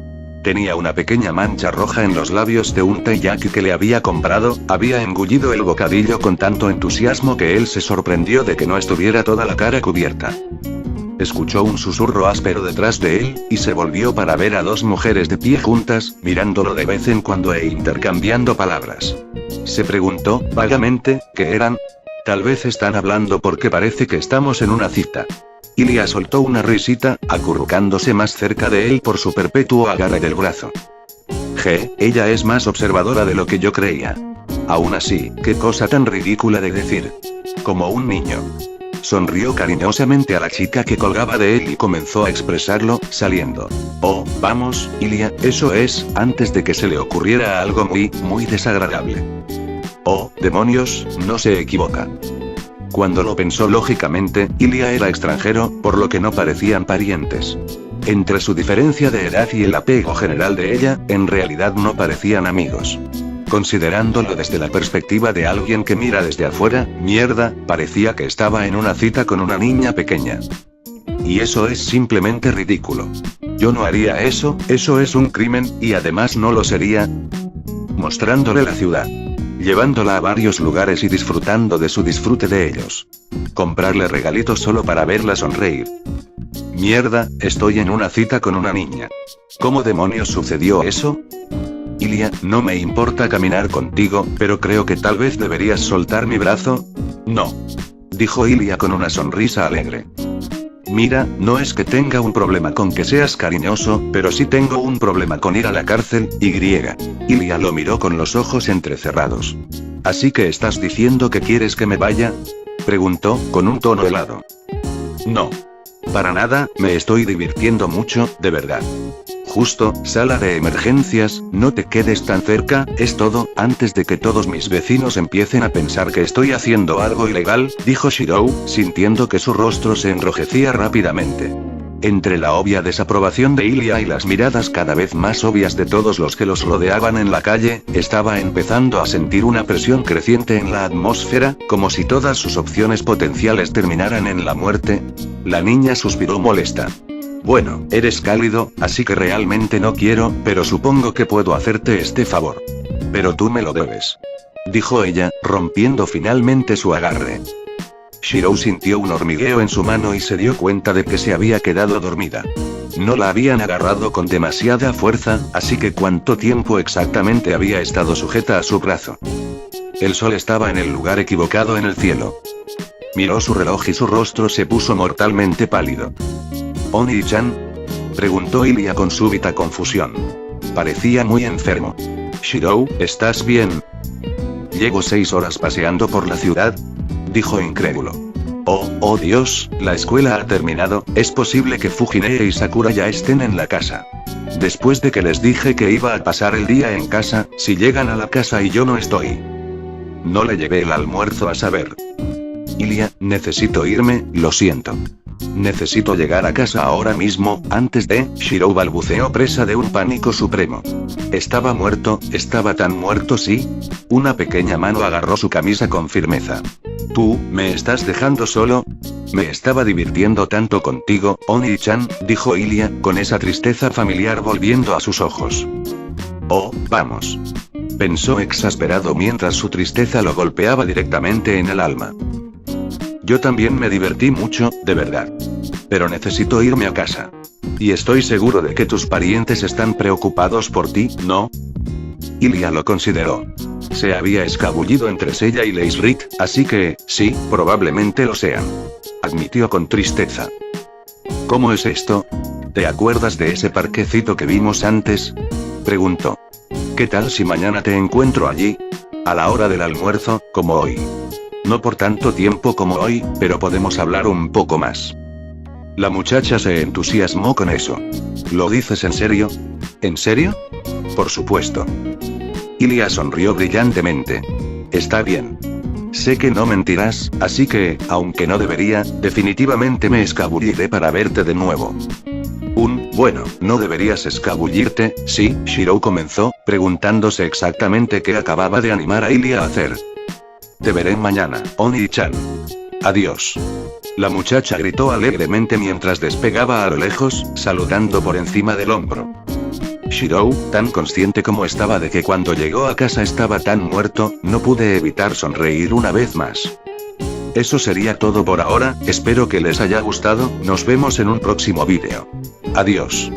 Tenía una pequeña mancha roja en los labios de un taiyaki que le había comprado, había engullido el bocadillo con tanto entusiasmo que él se sorprendió de que no estuviera toda la cara cubierta. Escuchó un susurro áspero detrás de él, y se volvió para ver a dos mujeres de pie juntas, mirándolo de vez en cuando e intercambiando palabras. Se preguntó, vagamente, ¿qué eran? Tal vez están hablando porque parece que estamos en una cita. Lia soltó una risita, acurrucándose más cerca de él por su perpetuo agarre del brazo. Ella es más observadora de lo que yo creía. Aún así, qué cosa tan ridícula de decir. Como un niño. sonrió cariñosamente a la chica que colgaba de él y comenzó a expresarlo, saliendo. Oh, vamos, Ilia, eso es, antes de que se le ocurriera algo muy desagradable. Oh, demonios, no se equivoca. Cuando lo pensó lógicamente, Ilia era extranjero, por lo que no parecían parientes. Entre su diferencia de edad y el apego general de ella, en realidad no parecían amigos. Considerándolo desde la perspectiva de alguien que mira desde afuera, mierda, parecía que estaba en una cita con una niña pequeña. Y eso es simplemente ridículo. Yo no haría eso es un crimen, y además no lo sería. Mostrándole la ciudad. Llevándola a varios lugares y disfrutando de su disfrute de ellos. Comprarle regalitos solo para verla sonreír. Mierda, estoy en una cita con una niña. ¿Cómo demonios sucedió eso? Ilia, no me importa caminar contigo, pero creo que tal vez deberías soltar mi brazo. No. Dijo Ilia con una sonrisa alegre. Mira, no es que tenga un problema con que seas cariñoso, pero sí tengo un problema con ir a la cárcel, Ilia lo miró con los ojos entrecerrados. ¿Así que estás diciendo que quieres que me vaya? Preguntó, con un tono helado. No. Para nada, me estoy divirtiendo mucho, de verdad. Justo, sala de emergencias, no te quedes tan cerca, es todo, antes de que todos mis vecinos empiecen a pensar que estoy haciendo algo ilegal, dijo Shirou, sintiendo que su rostro se enrojecía rápidamente. Entre la obvia desaprobación de Ilia y las miradas cada vez más obvias de todos los que los rodeaban en la calle, estaba empezando a sentir una presión creciente en la atmósfera, como si todas sus opciones potenciales terminaran en la muerte. La niña suspiró molesta. Bueno, eres cálido, así que realmente no quiero, pero supongo que puedo hacerte este favor. Pero tú me lo debes. Dijo ella, rompiendo finalmente su agarre. Shirou sintió un hormigueo en su mano y se dio cuenta de que se había quedado dormida. No la habían agarrado con demasiada fuerza, así que ¿cuánto tiempo exactamente había estado sujeta a su brazo? El sol estaba en el lugar equivocado en el cielo. Miró su reloj y su rostro se puso mortalmente pálido. ¿Oni-chan? Preguntó Ilia con súbita confusión. Parecía muy enfermo. Shirou, ¿estás bien? Llevo 6 horas paseando por la ciudad. Dijo incrédulo. Oh Dios, la escuela ha terminado, es posible que Fujine y Sakura ya estén en la casa. Después de que les dije que iba a pasar el día en casa, si llegan a la casa y yo no estoy. No le llevé el almuerzo a saber. Ilia, necesito irme, lo siento. Necesito llegar a casa ahora mismo, antes de... Shirou balbuceó presa de un pánico supremo. Estaba muerto, estaba tan muerto, sí. Una pequeña mano agarró su camisa con firmeza. ¿Tú, me estás dejando solo? Me estaba divirtiendo tanto contigo, Oni-chan, dijo Ilia, con esa tristeza familiar volviendo a sus ojos. Oh, vamos. Pensó exasperado mientras su tristeza lo golpeaba directamente en el alma. Yo también me divertí mucho, de verdad. Pero necesito irme a casa. Y estoy seguro de que tus parientes están preocupados por ti, ¿no? Ilia lo consideró. Se había escabullido entre ella y Leisrit, así que, sí, probablemente lo sean. Admitió con tristeza. ¿Cómo es esto? ¿Te acuerdas de ese parquecito que vimos antes? Preguntó. ¿Qué tal si mañana te encuentro allí? A la hora del almuerzo, como hoy. No por tanto tiempo como hoy, pero podemos hablar un poco más. La muchacha se entusiasmó con eso. ¿Lo dices en serio? ¿En serio? Por supuesto. Ilia sonrió brillantemente. Está bien. Sé que no mentirás, así que, aunque no debería, definitivamente me escabulliré para verte de nuevo. Bueno, no deberías escabullirte, ¿sí? Shirou comenzó, preguntándose exactamente qué acababa de animar a Ilia a hacer. Te veré mañana, Oni-chan. Adiós. La muchacha gritó alegremente mientras despegaba a lo lejos, saludando por encima del hombro. Shirou, tan consciente como estaba de que cuando llegó a casa estaba tan muerto, no pude evitar sonreír una vez más. Eso sería todo por ahora, espero que les haya gustado, nos vemos en un próximo vídeo. Adiós.